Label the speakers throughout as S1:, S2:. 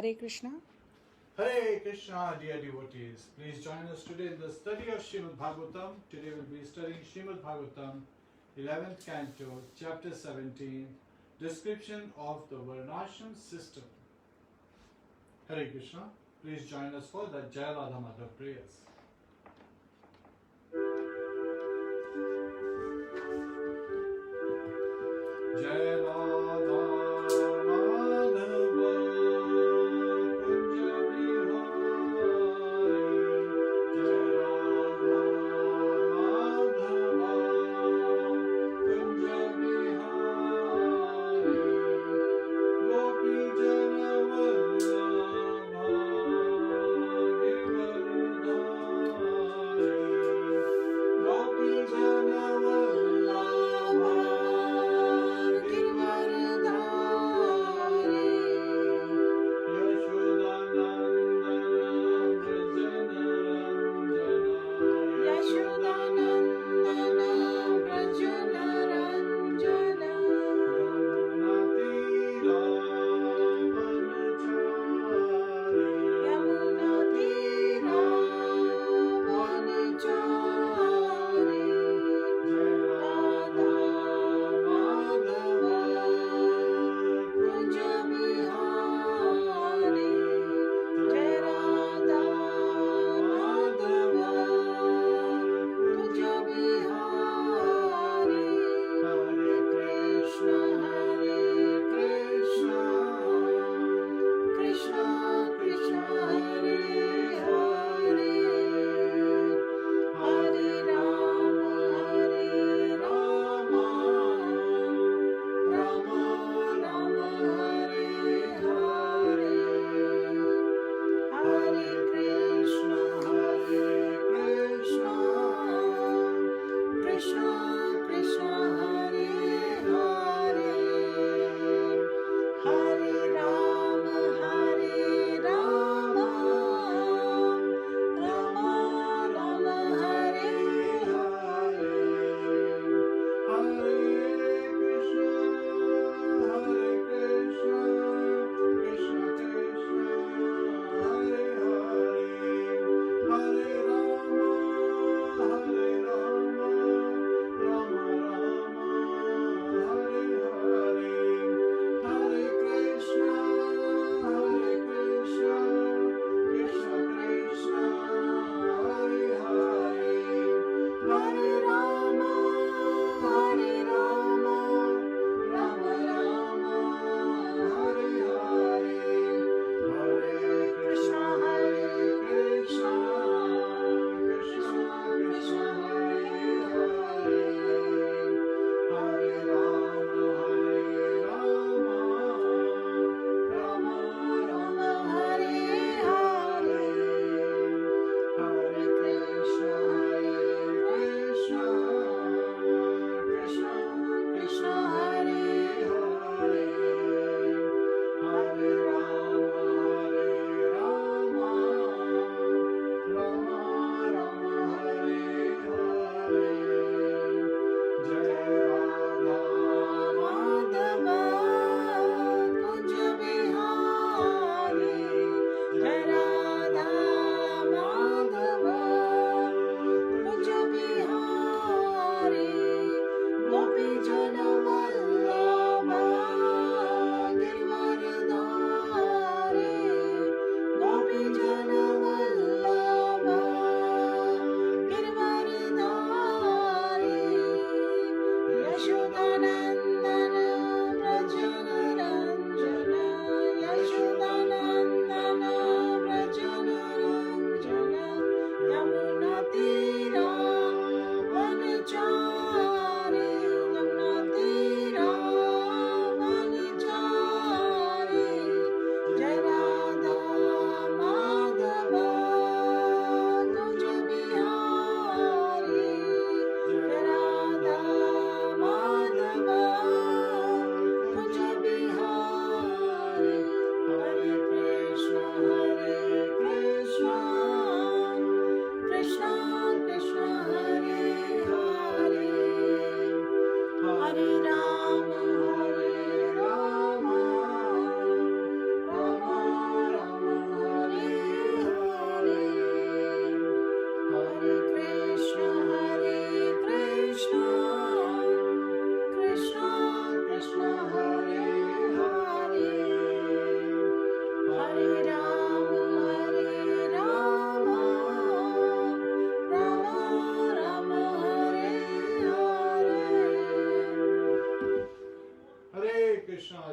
S1: Hare Krishna.
S2: Hare Krishna, dear devotees. Please join us today in the study of Srimad Bhagavatam. Today we'll be studying Srimad Bhagavatam, 11th Canto, Chapter 17, Description of the Varṇāśrama System. Hare Krishna. Please join us for the Jai Radha Madhav prayers. Jai Radha Madhava Kunja Bihari, Jai Radha Madhava Kunja Bihari, Gopi Jana Vallabha Giridhari.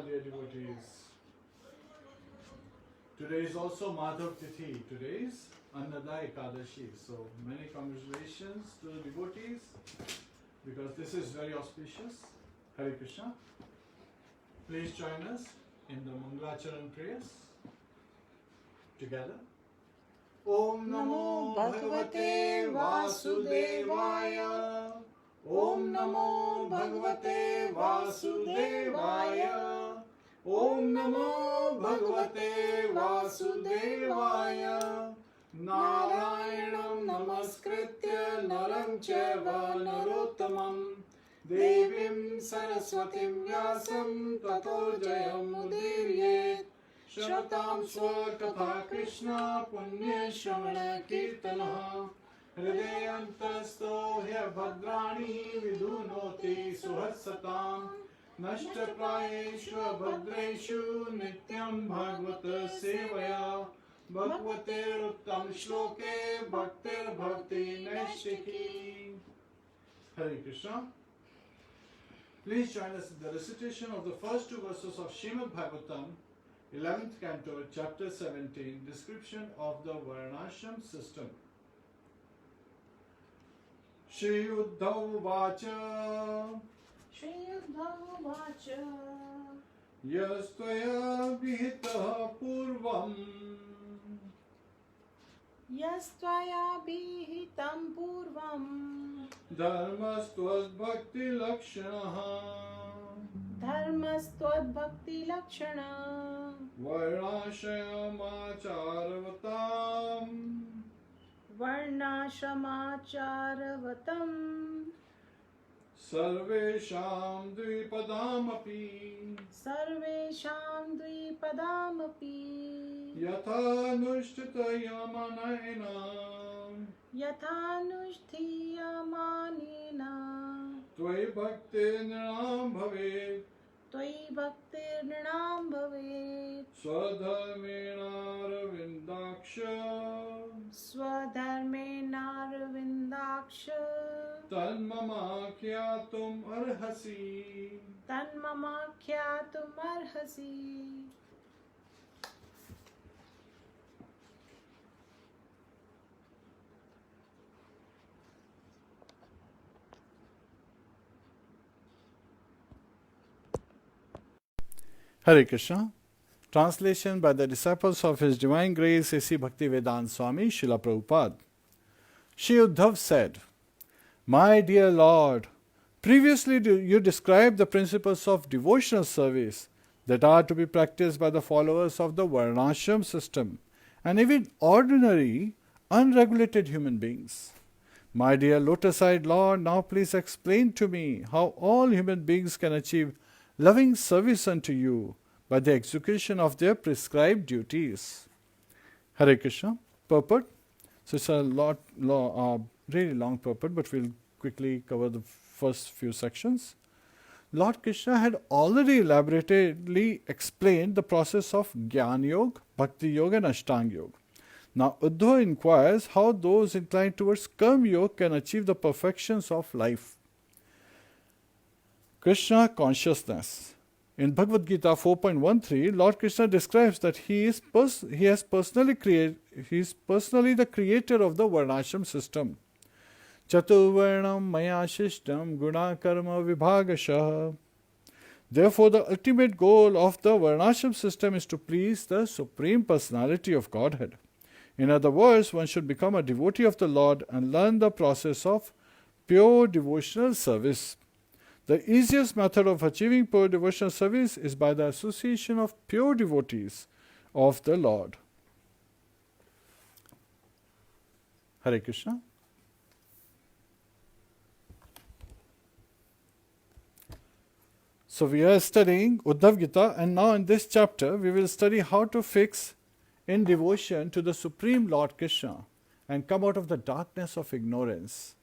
S2: dear devotees. Today is also Madhav Tithi. Today is Annada Ekadashi. So many congratulations to the devotees because this is very auspicious. Hare Krishna. Please join us in the Mangalacharan prayers together. Om Namo Bhagavate Vasudevaya. Om Namo Bhagavate Vasudevaya. Om Namo Bhagavate Vasudevaya. Narayanam Namaskritya Naram Chaiva Narottamam Devim Saraswatim Vyasam Tato Jayam Udiryet. Shratam Swakatha Krishna Punya Shravana Kirtanaha Hridayantasto Hya Bhadrani Vidunoti Suhatsatam Nashtaprayeshu Bhadreshu Nityam Bhagavata Sevaya Bhagavate Uttam Shloke Bhaktir Bhakti Naishiki. Hare Krishna. Please join us in the recitation of the first two verses of Srimad Bhagavatam, 11th Canto, Chapter 17, description of the Varṇāśrama system. Shri Uddhava Vacha Yastvaya Vihita Purvam Dharmastvas Bhakti Lakshanaha
S1: Varṇāśramaචāravatam
S2: Sarvesham Dvipadamapi Yatha Nushtita
S1: Yathanushtiyamanena
S2: Tvai Bhakti Nirnam Bhavet
S1: Tvai Bhaktirnam Bhavet Swadharmenaravindaksha
S2: Tanmama Kyatum Arhasi.
S1: Tanmamakyatum arhasi.
S2: Hare Krishna. Translation by the disciples of His Divine Grace A.C. Bhaktivedanta Swami Srila Prabhupada. Shri Uddhav said, My dear Lord, previously you described the principles of devotional service that are to be practiced by the followers of the Varṇāśrama system and even ordinary, unregulated human beings. My dear lotus-eyed Lord, now please explain to me how all human beings can achieve loving service unto you by the execution of their prescribed duties. Hare Krishna. Purport. So it's a really long purport, but we'll quickly cover the first few sections. Lord Krishna had already elaborately explained the process of Jnana Yoga, Bhakti Yoga and Ashtanga Yoga. Now Uddhava inquires how those inclined towards Karma Yoga can achieve the perfections of life. Kṛṣna consciousness. In Bhagavad Gita 4.13, Lord Krishna describes that he is personally the creator of the Varṇāśrama system. Chaturvarnam maya shishtam guna karma vibhagasha. Therefore, the ultimate goal of the Varṇāśrama system is to please the Supreme Personality of Godhead. In other words, one should become a devotee of the Lord and learn the process of pure devotional service. The easiest method of achieving pure devotional service is by the association of pure devotees of the Lord. Hare Krishna. So we are studying Uddhava Gita, and now in this chapter we will study how to fix in devotion to the Supreme Lord Krsna and come out of the darkness of ignorance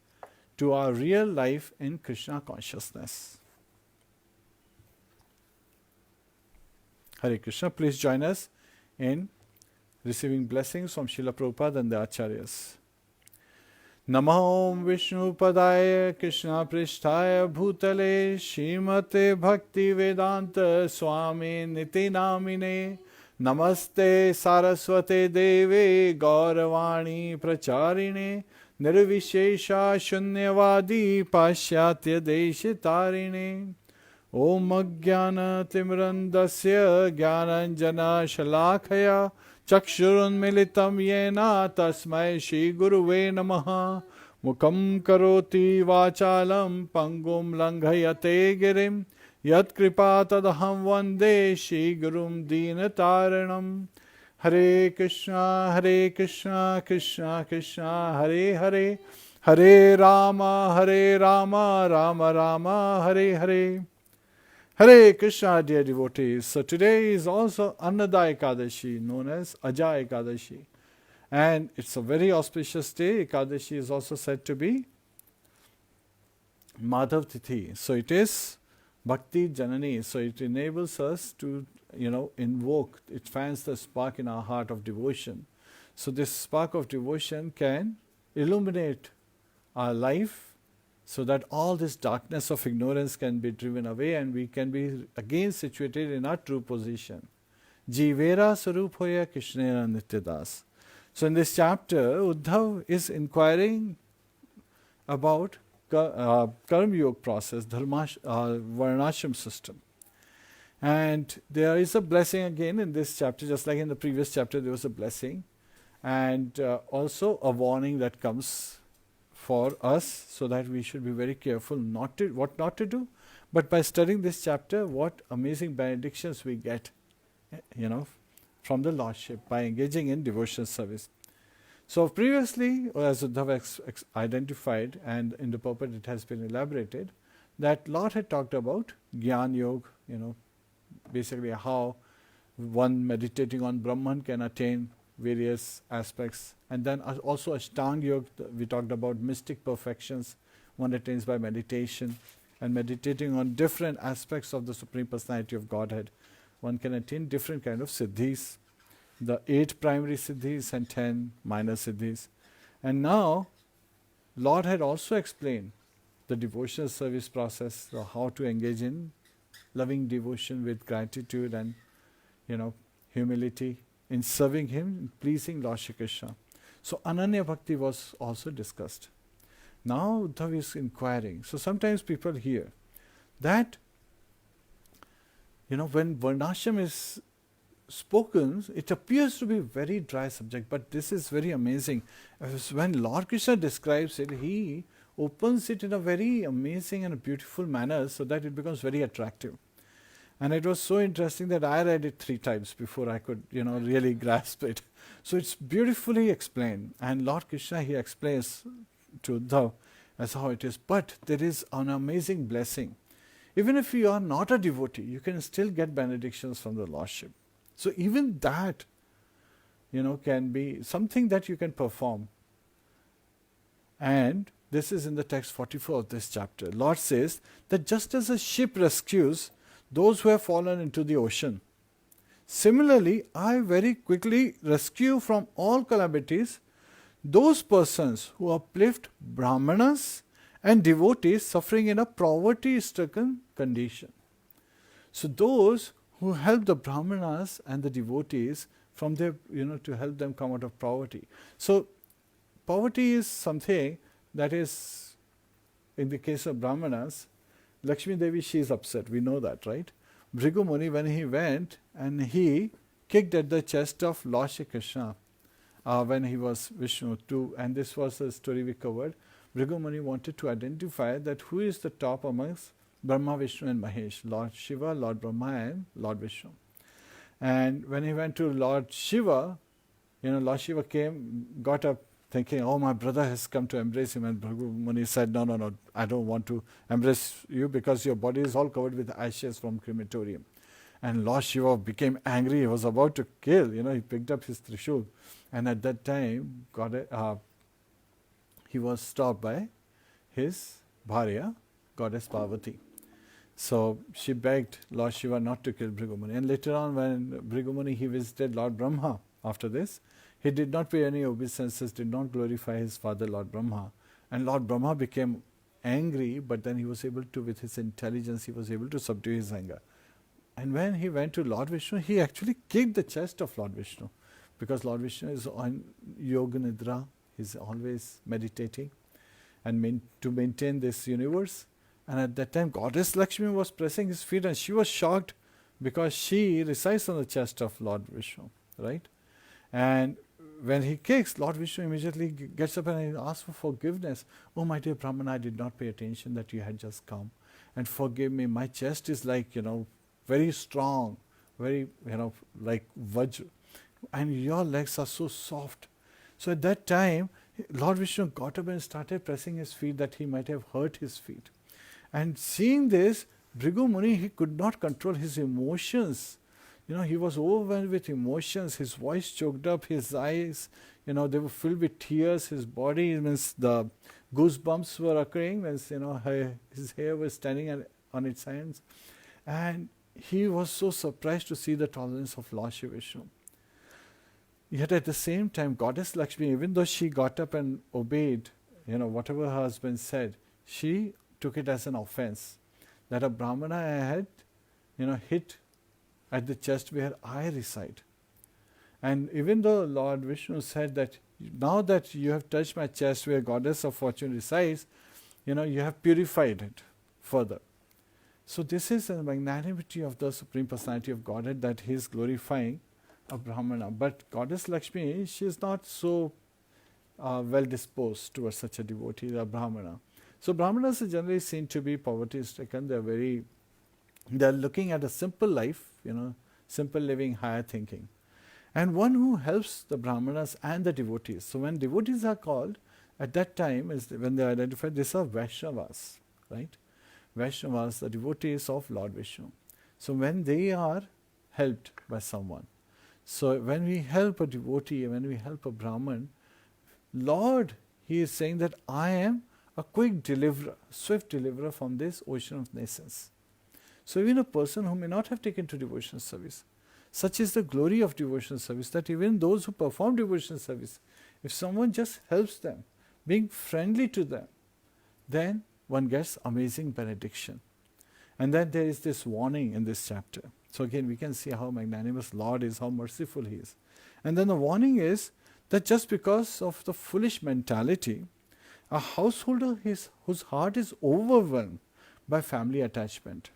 S2: to our real life in Krishna consciousness. Hare Krishna. Please join us in receiving blessings from Srila Prabhupada and the Acharyas. Namo Vishnu Padaya Krishna Pristhaya Bhutale Srimate Bhakti Vedanta Swami Niti Namine Namaste Saraswate Deve Gauravani Pracharine Nirvishesha Shunyavadi Pashyatya Deshitarine Om Ajnana Timrandasya Jnananjana Shalakaya Chakshurunmilitam Yena Tasmai Shri Guruve Namaha Mukam Karoti Vachalam Pangum Langhayate Girim Yat Kripa Tadaham Vande Shri Gurum Dinataranam Hare Krishna Krishna Krishna Hare Hare Hare Rama Rama Rama Hare Hare Hare Krishna, dear devotees. So today is also Annada Ekadashi, known as Aja Ekadashi. And it's a very auspicious day. Ekadashi is also said to be Madhav Tithi. So it is Bhakti Janani. So it enables us to, invoke, it fans the spark in our heart of devotion. So this spark of devotion can illuminate our life, so that all this darkness of ignorance can be driven away and we can be again situated in our true position. Jivera Saruphoya Krishnera Nityadas. So in this chapter, Uddhav is inquiring about Karma Yoga process, Varṇāśrama system. And there is a blessing again in this chapter, just like in the previous chapter there was a blessing, and also a warning that comes for us, so that we should be very careful what not to do. But by studying this chapter, what amazing benedictions we get, from the Lordship by engaging in devotional service. So previously, as Uddhava identified, and in the purport it has been elaborated, that Lord had talked about Jnana Yoga, basically how one meditating on Brahman can attain various aspects, and then also Ashtanga Yoga, we talked about mystic perfections one attains by meditation, and meditating on different aspects of the Supreme Personality of Godhead, one can attain different kind of siddhis, the 8 primary siddhis and 10 minor siddhis. And now Lord had also explained the devotional service process, so how to engage in loving devotion with gratitude and humility in serving Him, pleasing Lord Shri Krishna. So Ananya Bhakti was also discussed. Now Uddhava is inquiring. So sometimes people hear that, when Varṇāśrama is spoken, it appears to be a very dry subject, but this is very amazing. When Lord Krishna describes it, He opens it in a very amazing and a beautiful manner so that it becomes very attractive. And it was so interesting that I read it 3 times before I could, really grasp it. So it's beautifully explained. And Lord Krishna, He explains to Uddhava as how it is. But there is an amazing blessing. Even if you are not a devotee, you can still get benedictions from the Lordship. So even that, can be something that you can perform. And this is in the text 44 of this chapter. Lord says that just as a ship rescues those who have fallen into the ocean, similarly, I very quickly rescue from all calamities those persons who uplift Brahmanas and devotees suffering in a poverty-stricken condition. So those who help the Brahmanas and the devotees from their, to help them come out of poverty. So poverty is something that is, in the case of Brahmanas, Lakshmi Devi, she is upset, we know that, right? Bhrigu Muni, when he went and he kicked at the chest of Lord Shri Krishna when he was Vishnu too, and this was the story we covered. Bhrigu Muni wanted to identify that who is the top amongst Brahma, Vishnu and Mahesh, Lord Shiva, Lord Brahma and Lord Vishnu. And when he went to Lord Shiva, Lord Shiva came, got up thinking, oh, my brother has come to embrace him. And Bhrigu Muni said, no, I don't want to embrace you because your body is all covered with ashes from crematorium. And Lord Shiva became angry. He was about to kill. He picked up his Trishul. And at that time, he was stopped by his Bharya, Goddess Parvati. So she begged Lord Shiva not to kill Bhrigu Muni. And later on, when Bhrigu Muni, he visited Lord Brahma after this, he did not pay any obeisances, did not glorify his father Lord Brahma. And Lord Brahma became angry, but then he was able to, with his intelligence, he was able to subdue his anger. And when he went to Lord Vishnu, he actually kicked the chest of Lord Vishnu, because Lord Vishnu is on Yoga Nidra, he's always meditating and to maintain this universe. And at that time, Goddess Lakshmi was pressing his feet, and she was shocked because she resides on the chest of Lord Vishnu, right? And when he kicks, Lord Vishnu immediately gets up and he asks for forgiveness. Oh, my dear Brahmana, I did not pay attention that you had just come. And forgive me, my chest is like, very strong, very, like Vajra. And your legs are so soft. So at that time, Lord Vishnu got up and started pressing his feet that he might have hurt his feet. And seeing this, Bhrigu Muni, he could not control his emotions. He was overwhelmed with emotions. His voice choked up, his eyes, they were filled with tears. His body, means the goosebumps were occurring, means, his hair was standing on its ends. And he was so surprised to see the tolerance of Lord Shri Vishnu. Yet at the same time, Goddess Lakshmi, even though she got up and obeyed, whatever her husband said, she took it as an offense that a Brahmana had, hit at the chest where I reside. And even though Lord Vishnu said that now that you have touched my chest where Goddess of Fortune resides, you have purified it further. So this is the magnanimity of the Supreme Personality of Godhead, that he is glorifying a Brahmana. But Goddess Lakshmi, she is not so well disposed towards such a devotee, a Brahmana. So Brahmanas are generally seen to be poverty-stricken. They are looking at a simple life, simple living, higher thinking. And one who helps the Brahmanas and the devotees. So when devotees are called, at that time, is when they are identified, these are Vaishnavas, right? Vaishnavas, the devotees of Lord Vishnu. So when they are helped by someone, so when we help a devotee, when we help a Brahman, Lord, he is saying that I am a quick deliverer, swift deliverer from this ocean of nations. So even a person who may not have taken to devotional service, such is the glory of devotional service, that even those who perform devotional service, if someone just helps them, being friendly to them, then one gets amazing benediction. And then there is this warning in this chapter. So again, we can see how magnanimous Lord is, how merciful he is. And then the warning is that just because of the foolish mentality, a householder whose heart is overwhelmed by family attachment,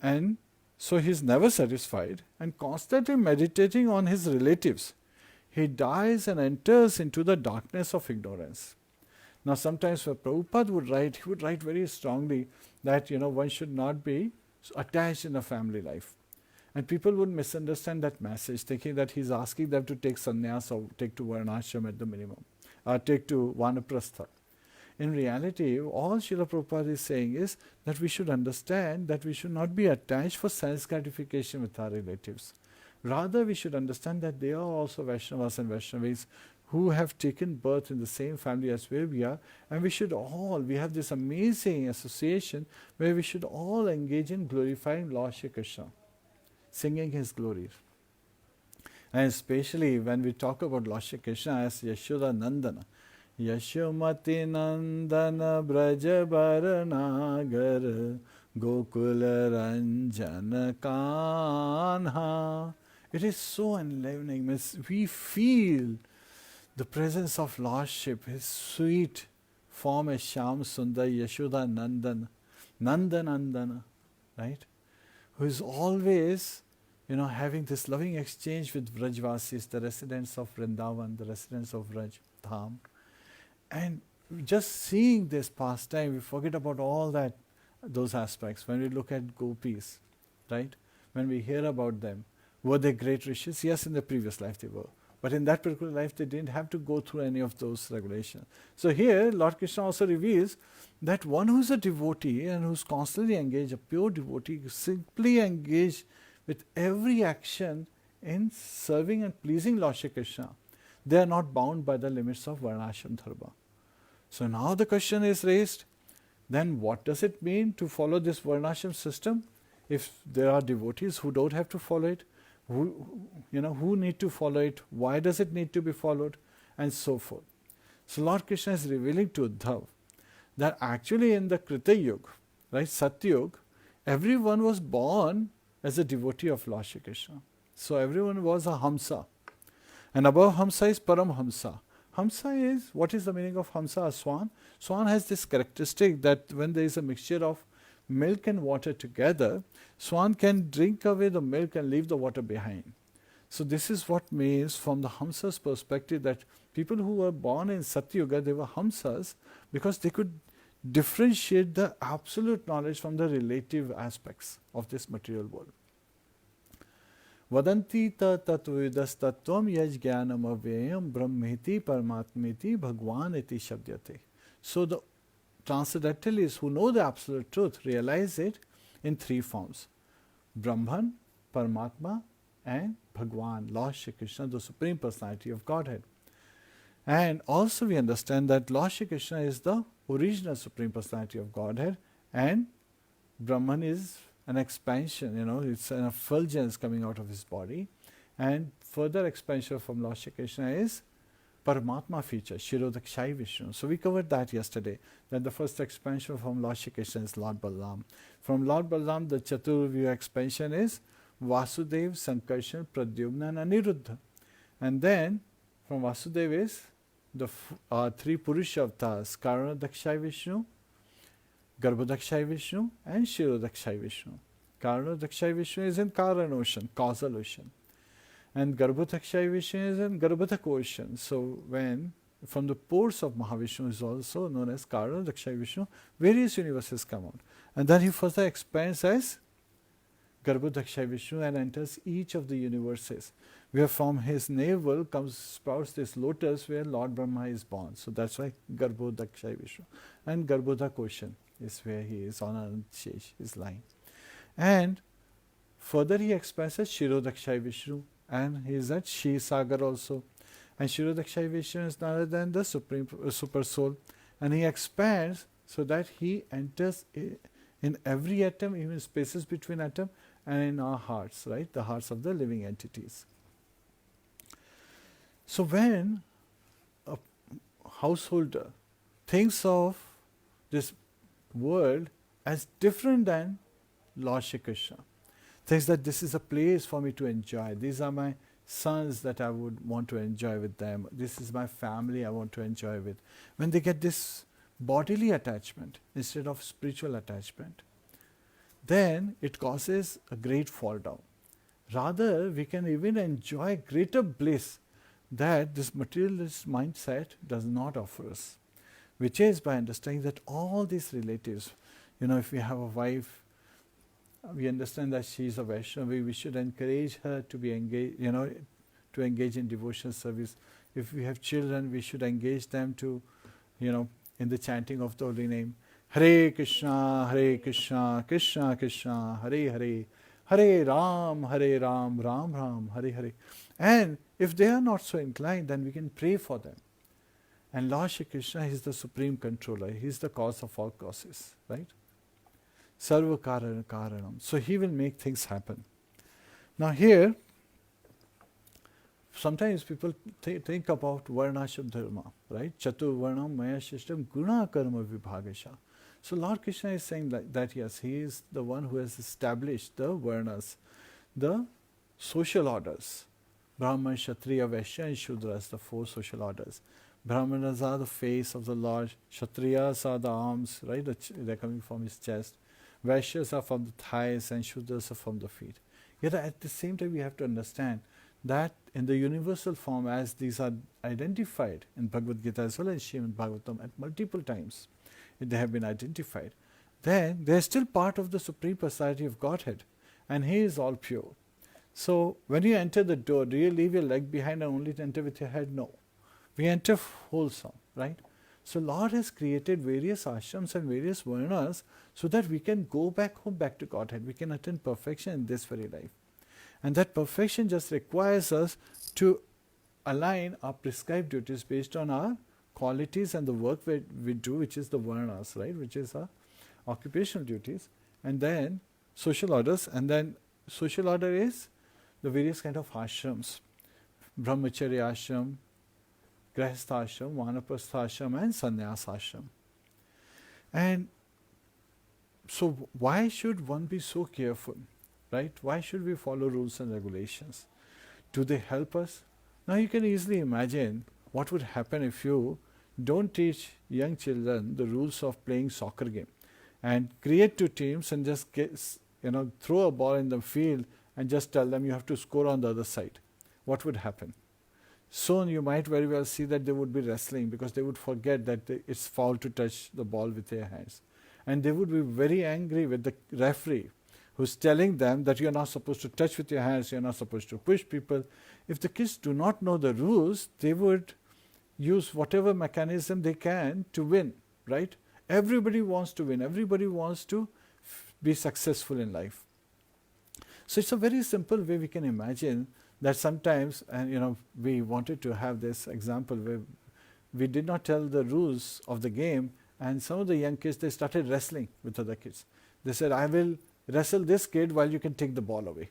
S2: and so he is never satisfied and constantly meditating on his relatives, he dies and enters into the darkness of ignorance. Now sometimes when Prabhupada would write, he would write very strongly that one should not be attached in a family life. And people would misunderstand that message, thinking that he's asking them to take sannyas or take to Varṇāśrama at the minimum, or take to Vanaprastha. In reality, all Srila Prabhupada is saying is that we should understand that we should not be attached for sense gratification with our relatives. Rather, we should understand that they are also Vaishnavas and Vaishnavis who have taken birth in the same family as where we are, and we have this amazing association where we should all engage in glorifying Lord Shri Kṛṣna, singing his glories. And especially when we talk about Lord Shri Kṛṣna as Yashoda Nandana, Yashomati Nandana Braja Varṇāgar Gokula Ranjana Kanha. It is so enlivening. We feel the presence of Lordship, his sweet form as Shyam Sundar Yashoda Nandana, right? Who is always, having this loving exchange with Vrajvasis, the residents of Vrindavan, the residents of Vraj Dham. And just seeing this pastime, we forget about all those aspects. When we look at gopis, right? When we hear about them, were they great rishis? Yes, in the previous life they were. But in that particular life, they didn't have to go through any of those regulations. So here, Lord Kṛṣna also reveals that one who's a devotee and who's constantly engaged, a pure devotee, simply engaged with every action in serving and pleasing Lord Shri Kṛṣna. They are not bound by the limits of Varṇāśrama dharma. So now the question is raised, then what does it mean to follow this Varṇāśrama system if there are devotees who don't have to follow it? who need to follow it, why does it need to be followed, and so forth. So Lord Krishna is revealing to Uddhava that actually in the Krita Yuga, right, Satyug, everyone was born as a devotee of Lord Shri Krishna. So everyone was a Hamsa. And above Hamsa is Paramhamsa. Hamsa is, what is the meaning of Hamsa? A swan. Swan has this characteristic that when there is a mixture of milk and water together, swan can drink away the milk and leave the water behind. So this is what means from the Hamsa's perspective, that people who were born in Satyuga, they were Hamsas because they could differentiate the absolute knowledge from the relative aspects of this material world. Vadanti tatvidas tattvam yaj jnanam avyayam brahmeti paramatmeti bhagwan iti shabdyate. So the transcendentalists who know the absolute truth realize it in three forms: Brahman, Paramatma, and Bhagwan, Lord Shri Krishna, the Supreme Personality of Godhead. And also we understand that Lord Shri Krishna is the original Supreme Personality of Godhead, and Brahman is an expansion, it's an effulgence coming out of his body. And further expansion from Lord Shri Krishna is Paramatma feature, Shirodakshai Vishnu. So we covered that yesterday, that the first expansion from Lord Shri Krishna is Lord Balaram. From Lord Balaram, the Chaturvyu expansion is Vasudev, Sankarshan, Pradyumna and Aniruddha. And then from Vasudev is the three Purusha avatars, Karanodakshai Vishnu, Garbhodakshai Vishnu and Shirodakshai Vishnu. Karanodakshai Vishnu is in Karan ocean, causal ocean. And Garbhodakshai Vishnu is in Garbhodak ocean. So when from the pores of Mahavishnu is also known as Karanodakshai Vishnu, various universes come out. And then he further expands as Garbhodakshai Vishnu and enters each of the universes, where from his navel sprouts this lotus where Lord Brahma is born. So that's why Garbhodakshai Vishnu. And Garbhodak ocean is where he is on Anantshesh, is lying. And further he expands as Shirodakshai Vishnu, and he is at Shi Sagar also. And Shirodakshai Vishnu is none other than the Supreme Super Soul. And he expands so that he enters in every atom, even spaces between atom, and in our hearts, right? The hearts of the living entities. So when a householder thinks of this world as different than Lord Shri Krishna, thinks that this is a place for me to enjoy, these are my sons that I would want to enjoy with them, this is my family I want to enjoy with. When they get this bodily attachment instead of spiritual attachment, then it causes a great fall down. Rather, we can even enjoy greater bliss that this materialist mindset does not offer us, which is by understanding that all these relatives, if we have a wife, we understand that she is a Vaishnava, we should encourage her to be engaged, to engage in devotional service. If we have children, we should engage them to, in the chanting of the holy name. Hare Krishna, Krishna Krishna, Hare Hare, Hare Ram, Ram Ram, Hare Hare. And if they are not so inclined, then we can pray for them. And Lord Shri Krishna is the supreme controller. He is the cause of all causes, right? Sarva Karana Karanam. So he will make things happen. Now here, sometimes people think about Varṇāśrama dharma, right? Chatur Varnam Maya Shishtam Guna Karma Vibhagasha. So Lord Krishna is saying that yes, he is the one who has established the Varnas, the social orders. Brahman, Kshatriya, Vaishya and Shudras, the four social orders. Brahmanas are the face of the Lord, Kshatriyas are the arms, right? They're coming from his chest. Vaishyas are from the thighs and Shudras are from the feet. Yet at the same time we have to understand that in the universal form, as these are identified in Bhagavad Gita as well as Srimad Bhagavatam at multiple times, they have been identified, then they are still part of the Supreme Personality of Godhead, and he is all pure. So when you enter the door, do you leave your leg behind and only enter with your head? No. We enter wholesome, right? So Lord has created various ashrams and various varnas so that we can go back home, back to Godhead. We can attain perfection in this very life. And that perfection just requires us to align our prescribed duties based on our qualities and the work we do, which is the varnas, right? Which is our occupational duties. And then social orders. And then social order is the various kind of ashrams, brahmacharya ashram, grihastha ashram, vanaprastha ashram and sannyas ashram. And so why should one be so careful, right? Why should we follow rules and regulations? Do they help us? Now you can easily imagine what would happen if you don't teach young children the rules of playing soccer game and create two teams and just throw a ball in the field and just tell them you have to score on the other side. What would happen? Soon you might very well see that they would be wrestling because they would forget that it's foul to touch the ball with their hands. And they would be very angry with the referee who's telling them that you're not supposed to touch with your hands, you're not supposed to push people. If the kids do not know the rules, they would use whatever mechanism they can to win, right? Everybody wants to win. Everybody wants to be successful in life. So it's a very simple way we can imagine that sometimes, and we wanted to have this example where we did not tell the rules of the game, and some of the young kids, they started wrestling with other kids. They said, I will wrestle this kid while you can take the ball away.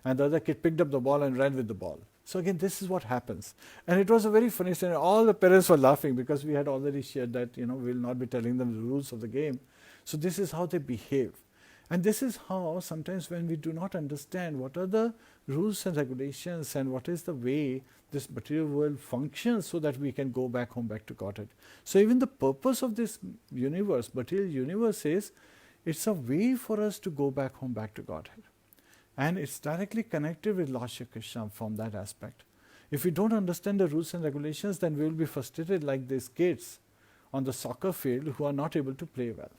S2: And the other kid picked up the ball and ran with the ball. So again, this is what happens. And it was a very funny story. All the parents were laughing because we had already shared that, we will not be telling them the rules of the game. So this is how they behave. And this is how sometimes when we do not understand what are the rules and regulations and what is the way this material world functions so that we can go back home, back to Godhead. So even the purpose of this universe, material universe, is it's a way for us to go back home, back to Godhead. And it's directly connected with Lord Shri Krishna from that aspect. If we don't understand the rules and regulations, then we will be frustrated like these kids on the soccer field who are not able to play well.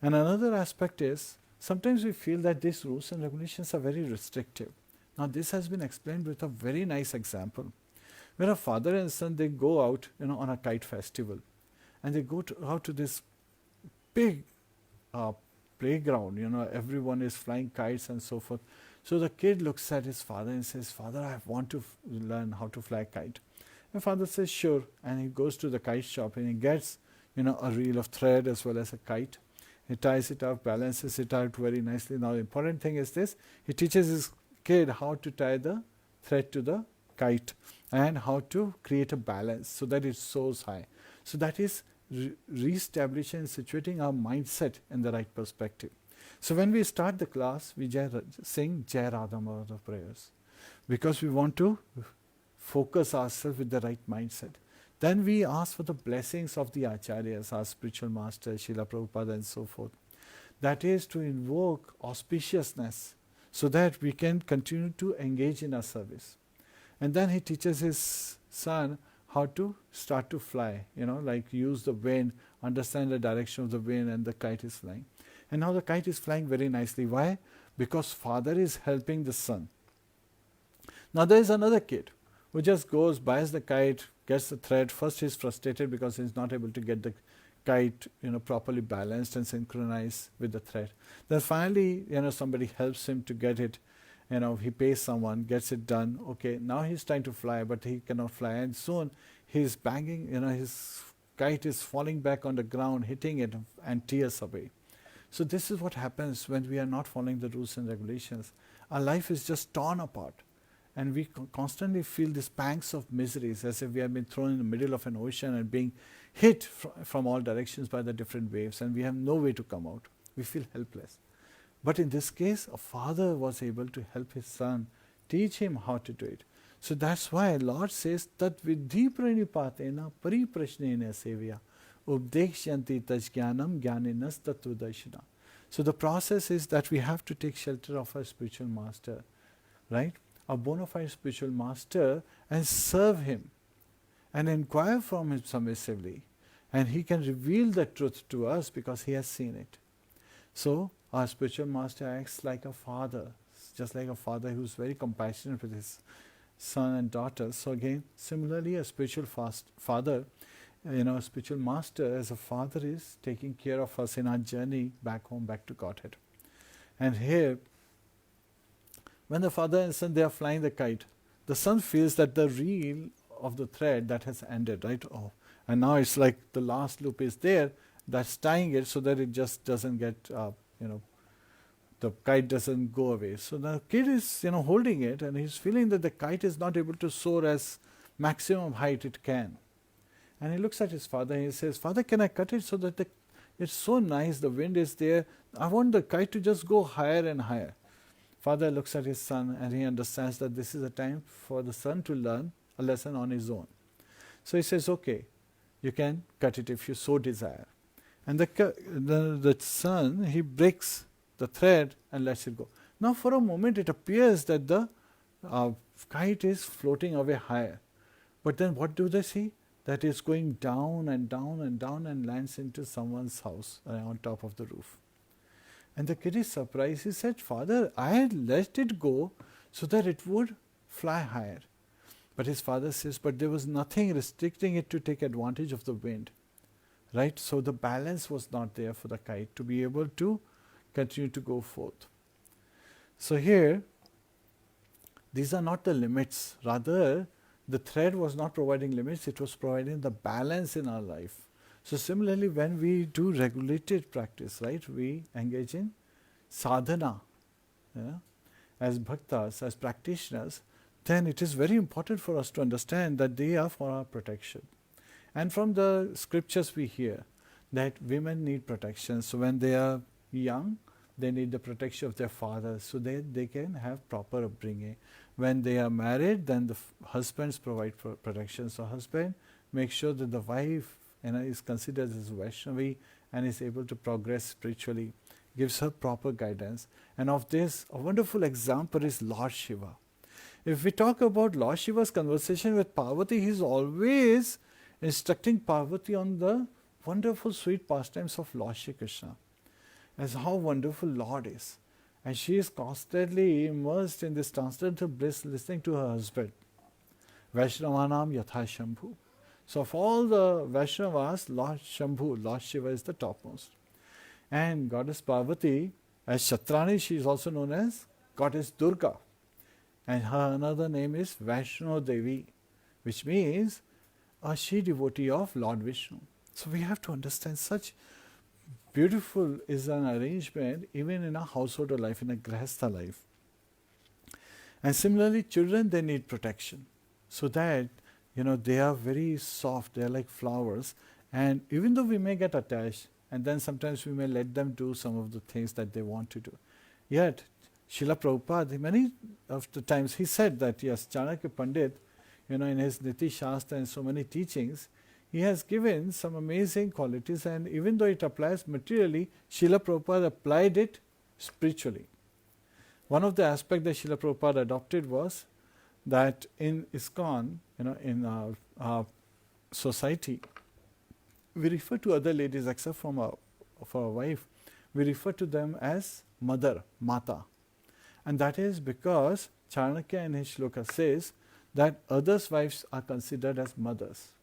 S2: And another aspect is, sometimes we feel that these rules and regulations are very restrictive. Now this has been explained with a very nice example, where a father and son, they go out on a kite festival, and they go out to this big playground, everyone is flying kites and so forth. So the kid looks at his father and says, Father, I want to learn how to fly a kite. And father says, sure. And he goes to the kite shop and he gets, a reel of thread as well as a kite. He ties it up, balances it out very nicely. Now the important thing is this, he teaches his kid how to tie the thread to the kite and how to create a balance so that it soars high. So that is re-establishing and situating our mindset in the right perspective. So when we start the class, we sing Jai Radha Madhava prayers because we want to focus ourselves with the right mindset. Then we ask for the blessings of the Acharyas, our spiritual master, Srila Prabhupada and so forth. That is to invoke auspiciousness so that we can continue to engage in our service. And then he teaches his son how to start to fly, like use the wind, understand the direction of the wind, and the kite is flying. And now the kite is flying very nicely. Why? Because father is helping the son. Now there is another kid who just goes, buys the kite, gets the thread. First he's frustrated because he's not able to get the kite properly balanced and synchronized with the thread. Then finally somebody helps him to get it. He pays someone, gets it done. Okay, now he's trying to fly, but he cannot fly. And soon he's banging, his kite is falling back on the ground, hitting it and tears away. So this is what happens when we are not following the rules and regulations. Our life is just torn apart. And we constantly feel these pangs of miseries as if we have been thrown in the middle of an ocean and being hit from all directions by the different waves, and we have no way to come out. We feel helpless. But in this case, a father was able to help his son, teach him how to do it. So that's why Lord says, Tat vidhi pranipatena pariprashnena sevya ubdekshanti tajnanam jnaninas tattvadarshana. So the process is that we have to take shelter of our spiritual master, right? A bona fide spiritual master, and serve him and inquire from him submissively. And he can reveal the truth to us because he has seen it. So our spiritual master acts like a father, just like a father who's very compassionate with his son and daughter. So again, similarly, a spiritual father, a spiritual master as a father is taking care of us in our journey back home, back to Godhead. And here, when the father and son, they are flying the kite, the son feels that the reel of the thread that has ended, right? Oh, and now it's like the last loop is there, that's tying it so that it just doesn't get the kite doesn't go away. So the kid is, holding it, and he's feeling that the kite is not able to soar as maximum height it can. And he looks at his father and he says, "Father, can I cut it so that it's so nice, the wind is there. I want the kite to just go higher and higher." Father looks at his son and he understands that this is a time for the son to learn a lesson on his own. So he says, "Okay, you can cut it if you so desire." And the son, he breaks the thread and lets it go. Now for a moment it appears that the kite is floating away higher. But then what do they see? That is going down and down and down and lands into someone's house on top of the roof. And the kid is surprised. He said, "Father, I had let it go so that it would fly higher." But his father says, "But there was nothing restricting it to take advantage of the wind." Right? So the balance was not there for the kite to be able to continue to go forth. So here, these are not the limits. Rather, the thread was not providing limits, it was providing the balance in our life. So similarly, when we do regulated practice, right, we engage in sadhana, as bhaktas, as practitioners, then it is very important for us to understand that they are for our protection. And from the scriptures we hear that women need protection. So when they are young, they need the protection of their fathers so that they can have proper upbringing. When they are married, then the husbands provide protection. So husband makes sure that the wife is considered as Vaishnavi and is able to progress spiritually, gives her proper guidance. And of this, a wonderful example is Lord Shiva. If we talk about Lord Shiva's conversation with Parvati, he is always instructing Parvati on the wonderful sweet pastimes of Lord Shri Kṛṣna, as how wonderful Lord is. And she is constantly immersed in this transcendental bliss, listening to her husband. Vaishnavanam yatha Shambhu. So of all the Vaishnavas, Lord Shambhu, Lord Shiva is the topmost. And Goddess Parvati, as Shatrani, she is also known as Goddess Durga. And her another name is Vaishno Devi, which means a she devotee of Lord Vishnu. So we have to understand such beautiful is an arrangement even in a household life, in a grihastha life. And similarly, children, they need protection so that they are very soft, they are like flowers, and even though we may get attached and then sometimes we may let them do some of the things that they want to do, yet Srila Prabhupada, many of the times he said that yes, Chanakya Pandit, in his Niti Shastra and so many teachings, he has given some amazing qualities, and even though it applies materially, Srila Prabhupada applied it spiritually. One of the aspects that Srila Prabhupada adopted was that in ISKCON, in our society, we refer to other ladies except for our wife, we refer to them as mother, mata. And that is because Chanakya in his shloka says that others' wives are considered as mothers.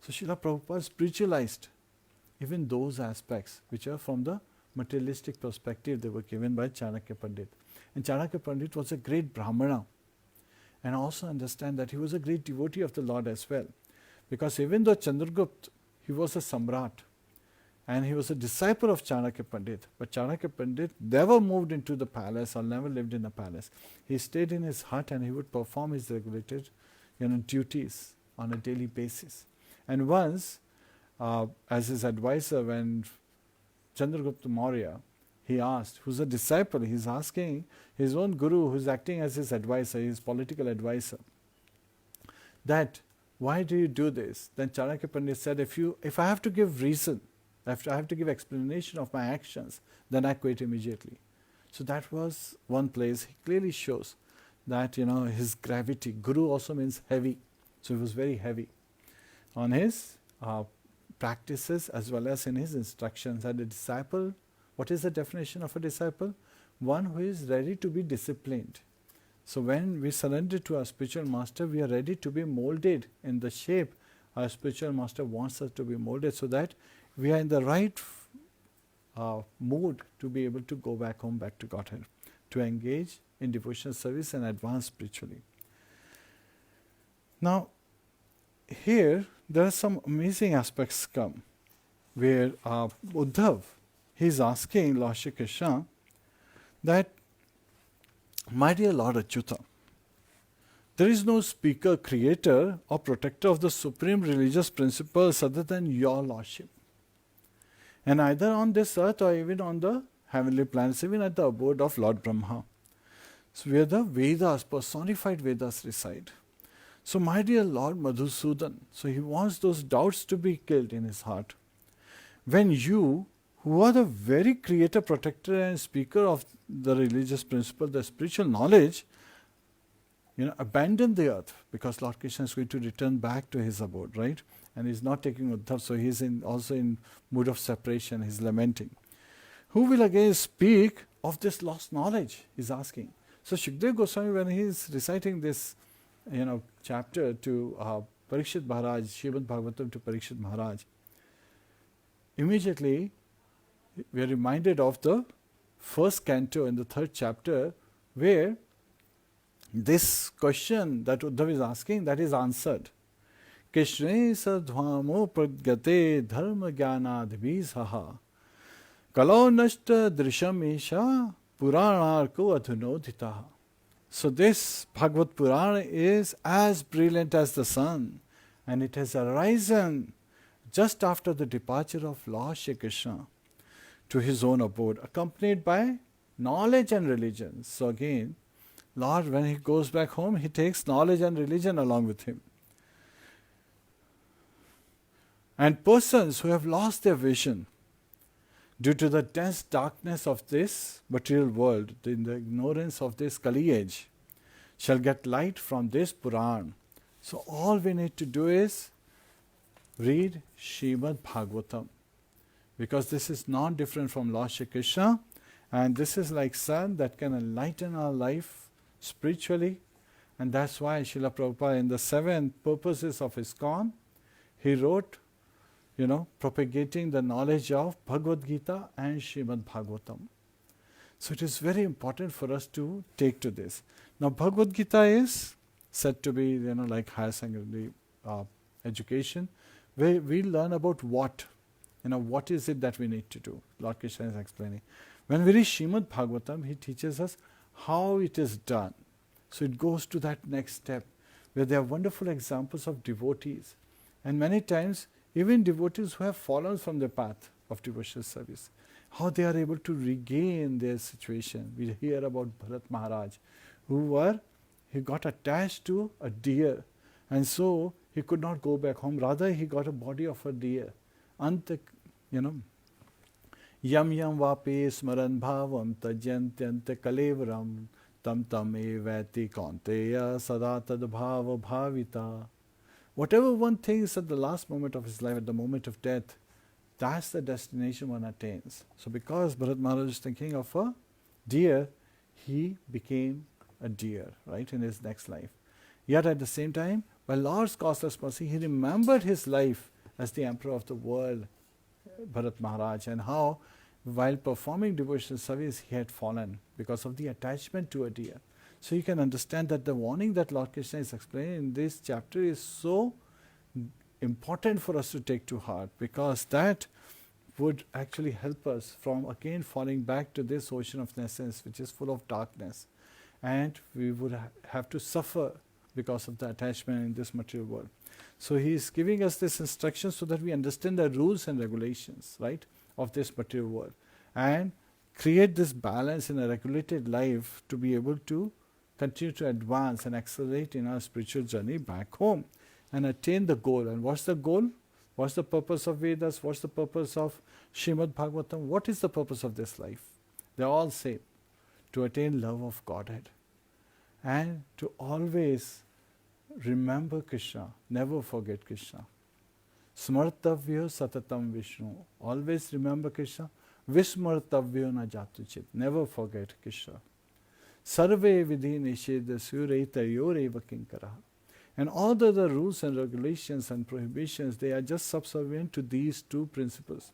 S2: So Srila Prabhupada spiritualized even those aspects which are from the materialistic perspective they were given by Chanakya Pandit. And Chanakya Pandit was a great Brahmana. And also understand that he was a great devotee of the Lord as well. Because even though Chandragupta, he was a Samrat and he was a disciple of Chanakya Pandit, but Chanakya Pandit never moved into the palace or never lived in a palace. He stayed in his hut and he would perform his regulated duties on a daily basis. And once, as his advisor, when Chandragupta Maurya, he asked, who's a disciple, he's asking his own guru who's acting as his advisor, his political advisor, that why do you do this? Then Chanakya Pandit said, if I have to give reason, if I have to give explanation of my actions, then I quit immediately. So that was one place. He clearly shows that his gravity. Guru also means heavy. So he was very heavy on his practices as well as in his instructions. And a disciple, what is the definition of a disciple? One who is ready to be disciplined. So when we surrender to our spiritual master, we are ready to be molded in the shape our spiritual master wants us to be molded, so that we are in the right mood to be able to go back home, back to Godhead, to engage in devotional service and advance spiritually. Now, here there are some amazing aspects come, where Uddhav, he is asking Lord Shri Kṛṣna that, my dear Lord Achyuta, there is no speaker, creator or protector of the supreme religious principles other than your Lordship. And either on this earth or even on the heavenly planets, even at the abode of Lord Brahma. So where the Vedas, personified Vedas reside. So my dear Lord Madhusudan, so he wants those doubts to be killed in his heart. When you, who are the very creator, protector and speaker of the religious principle, the spiritual knowledge, abandon the earth, because Lord Krishna is going to return back to his abode, right? And he's not taking Uddhav, so he's also in mood of separation, he's lamenting. Who will again speak of this lost knowledge, he's asking. So Shukdev Goswami, when he is reciting this, chapter to Parikshit Maharaj, Srimad Bhagavatam to Parikshit Maharaj, immediately we are reminded of the first canto in the third chapter, where this question that Uddhav is asking, that is answered. Kṛṣṇa sadhvamo pradgate dharma jnanadibhisaha kalo nashta drisham esha puranarko adhunodhitaha. So this Bhagavad Purana is as brilliant as the sun, and it has arisen just after the departure of Lord Shri Krishna to his own abode, accompanied by knowledge and religion. So again, Lord, when he goes back home, he takes knowledge and religion along with him. And persons who have lost their vision due to the dense darkness of this material world, in the ignorance of this Kali age, shall get light from this Puran. So all we need to do is read Srimad Bhagavatam, because this is not different from Lord Shri Krishna, and this is like sun that can enlighten our life spiritually. And that's why Srila Prabhupada, in the 7 purposes of ISKCON, he wrote, propagating the knowledge of Bhagavad Gita and Srimad Bhagavatam. So it is very important for us to take to this. Now Bhagavad Gita is said to be, like higher secondary education, where we learn about what is it that we need to do. Lord Krishna is explaining. When we read Srimad Bhagavatam, he teaches us how it is done. So it goes to that next step, where there are wonderful examples of devotees. And many times, even devotees who have fallen from the path of devotional service, how they are able to regain their situation. We hear about Bharat Maharaj, he got attached to a deer, and so he could not go back home. Rather, he got a body of a deer. Yam yam vape smaran bhavam tajantyante kalevaram tam tam evati konteya sadatad bhava bhavita. Whatever one thinks at the last moment of his life, at the moment of death, that's the destination one attains. So because Bharat Maharaj is thinking of a deer, he became a deer, right, in his next life. Yet at the same time, by Lord's causeless mercy, he remembered his life as the emperor of the world, Bharat Maharaj, and how while performing devotional service he had fallen because of the attachment to a deer. So you can understand that the warning that Lord Krishna is explaining in this chapter is so important for us to take to heart, because that would actually help us from again falling back to this ocean of essence, which is full of darkness, and we would have to suffer because of the attachment in this material world. So he is giving us this instruction so that we understand the rules and regulations, right, of this material world, and create this balance in a regulated life to be able to continue to advance and accelerate in our spiritual journey back home and attain the goal. And what's the goal? What's the purpose of Vedas? What's the purpose of Srimad Bhagavatam? What is the purpose of this life? They all say, to attain love of Godhead and to always remember Krishna, never forget Krishna. Smartavyo satatam Vishnu. Always remember Krishna. Vismartavyo na jatuchit. Never forget Krishna. Sarve vidhi nisheda sureta yoreva kinkara. And all the other rules and regulations and prohibitions, they are just subservient to these 2 principles.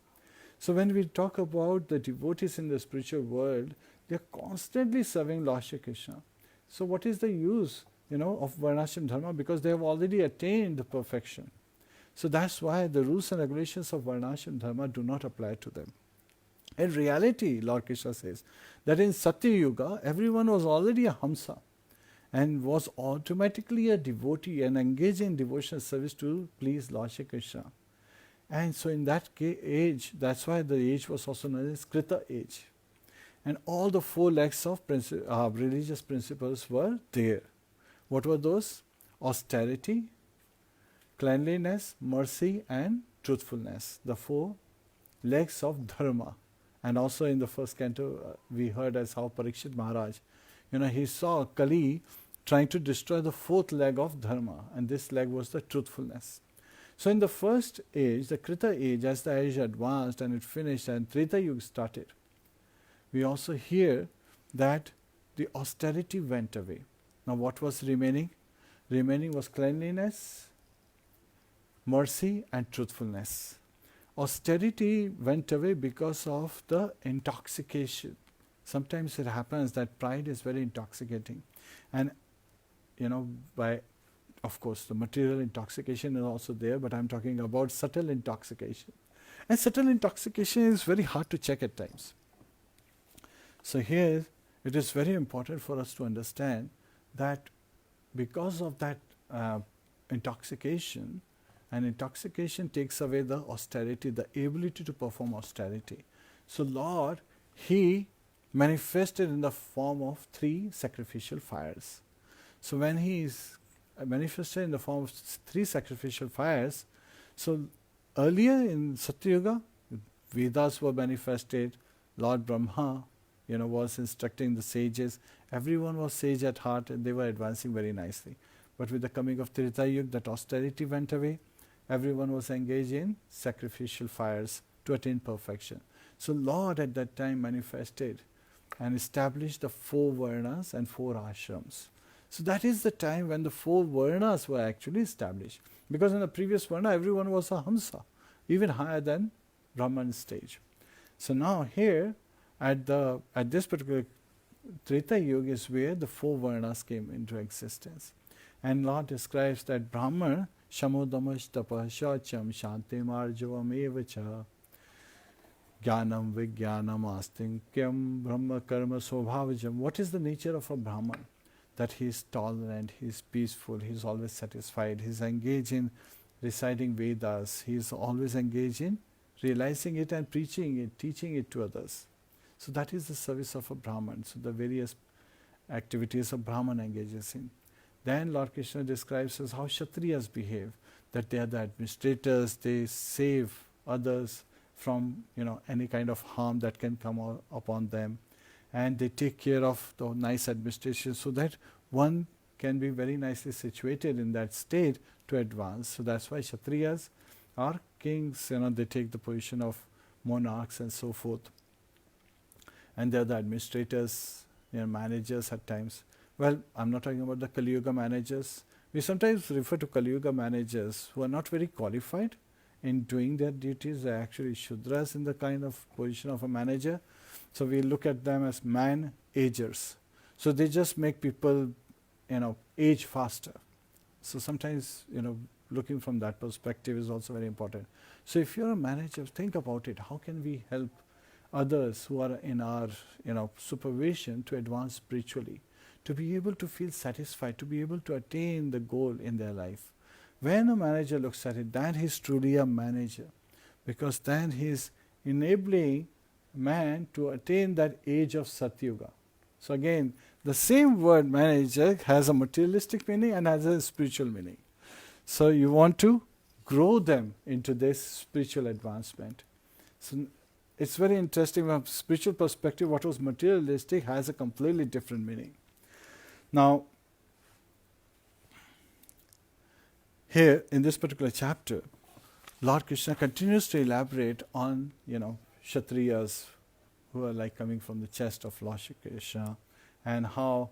S2: So when we talk about the devotees in the spiritual world, they are constantly serving Lord Shri Krishna. So what is the use, of Varṇāśrama dharma? Because they have already attained perfection. So that's why the rules and regulations of Varṇāśrama dharma do not apply to them. In reality, Lord Krishna says that in Satya Yuga, everyone was already a Hamsa and was automatically a devotee and engaged in devotional service to please Lord Shri Krishna. And so in that age, that's why the age was also known as Krita age. And all the 4 legs of religious principles were there. What were those? Austerity, cleanliness, mercy and truthfulness. The 4 legs of dharma. And also in the first canto, we heard as how Parikshit Maharaj, he saw Kali trying to destroy the 4th leg of dharma, and this leg was the truthfulness. So in the first age, the Krita age, as the age advanced and it finished and Treta Yuga started, we also hear that the austerity went away. Now what was remaining? Remaining was cleanliness, mercy and truthfulness. Austerity went away because of the intoxication. Sometimes it happens that pride is very intoxicating. And, of course, the material intoxication is also there, but I'm talking about subtle intoxication. And subtle intoxication is very hard to check at times. So here, it is very important for us to understand that because of that intoxication, and intoxication takes away the austerity, the ability to perform austerity. So Lord, He manifested in the form of 3 sacrificial fires. So when He is manifested in the form of 3 sacrificial fires, so earlier in Satya Yuga, Vedas were manifested, Lord Brahma, was instructing the sages. Everyone was sage at heart and they were advancing very nicely. But with the coming of Treta Yuga, that austerity went away. Everyone was engaged in sacrificial fires to attain perfection. So Lord at that time manifested and established the 4 Varnas and 4 ashrams. So that is the time when the 4 Varnas were actually established. Because in the previous Varna, everyone was a Hamsa, even higher than Brahman stage. So now here, at this particular Treta Yuga is where the 4 Varnas came into existence. And Lord describes that Brahman, Shamodamash tapah shacham shantim arjavam evacha jnanam vijnanam astinkyam brahma karma svabhavajam. What is the nature of a Brahman? That he is tolerant, he is peaceful, he is always satisfied, he is engaged in reciting Vedas, he is always engaged in realizing it and preaching it, teaching it to others. So that is the service of a Brahman. So the various activities a Brahman engages in. Then Lord Krishna describes us how Kshatriyas behave, that they are the administrators, they save others from any kind of harm that can come upon them, and they take care of the nice administration so that one can be very nicely situated in that state to advance. So that's why Kshatriyas are kings, they take the position of monarchs and so forth. And they are the administrators, managers at times. Well, I'm not talking about the Kali Yuga managers. We sometimes refer to Kali Yuga managers who are not very qualified in doing their duties. They are actually Shudras in the kind of position of a manager. So we look at them as man-agers. So they just make people, age faster. So sometimes, looking from that perspective is also very important. So if you're a manager, think about it. How can we help others who are in our, supervision to advance spiritually, to be able to feel satisfied, to be able to attain the goal in their life? When a manager looks at it, then he's truly a manager, because then he's enabling man to attain that age of Satyuga. So again, the same word manager has a materialistic meaning and has a spiritual meaning. So you want to grow them into this spiritual advancement. So it's very interesting from a spiritual perspective, what was materialistic has a completely different meaning. Now, here in this particular chapter, Lord Krishna continues to elaborate on, Kshatriyas who are like coming from the chest of Lord Shri Krishna, and how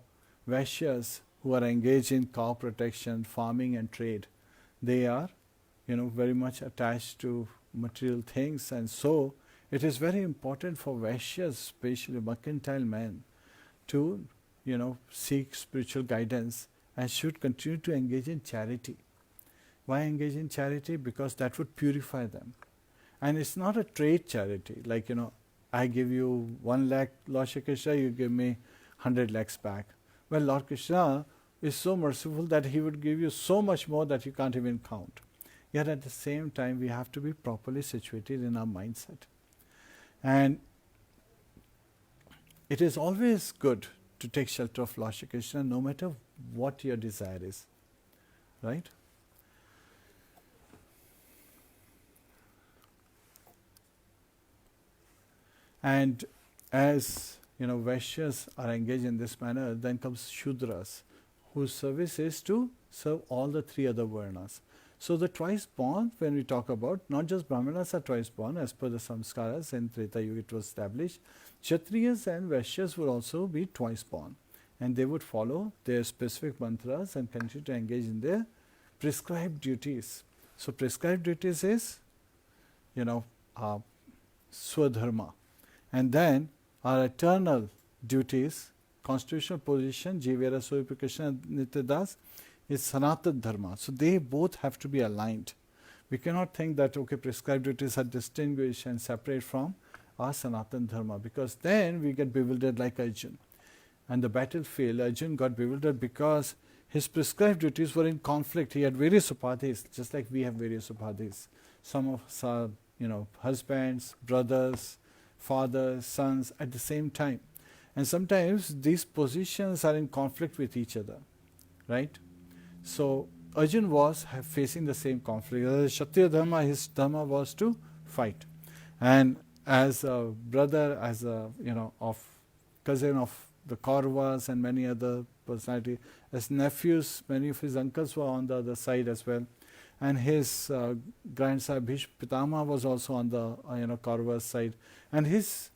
S2: Vaishyas who are engaged in cow protection, farming and trade, they are, very much attached to material things, and so it is very important for Vaishyas, especially mercantile men, to, seek spiritual guidance and should continue to engage in charity. Why engage in charity? Because that would purify them. And it's not a trade charity, like, I give you 1 lakh, Lord Shri Krishna, you give me 100 lakhs back. Well, Lord Krishna is so merciful that he would give you so much more that you can't even count. Yet at the same time, we have to be properly situated in our mindset. And it is always good to take shelter of Lord Shri Krishna no matter what your desire is. Right? And as Vaishyas are engaged in this manner, then comes Shudras, whose service is to serve all the 3 other Varnas. So the twice born, when we talk about, not just Brahmanas are twice born, as per the samskaras in Treta Yuga it was established, Kshatriyas and Vaishyas would also be twice born. And they would follow their specific mantras and continue to engage in their prescribed duties. So prescribed duties is, Swadharma. And then our eternal duties, constitutional position, Jivera Soipa Krishna Nityadas, is Sanatana Dharma. So they both have to be aligned. We cannot think that, okay, prescribed duties are distinguished and separate from our Sanatana Dharma, because then we get bewildered like Arjuna. And the battlefield, Arjuna got bewildered because his prescribed duties were in conflict. He had various upadhis, just like we have various upadhis. Some of us are, husbands, brothers, fathers, sons at the same time. And sometimes these positions are in conflict with each other, right? So Arjuna was facing the same conflict. Kshatriya Dharma, his Dharma was to fight. And as a brother, as a, cousin of the Kauravas and many other personalities, as nephews, many of his uncles were on the other side as well. And his grandson Bhishma Pitama was also on the Kaurava's side. And his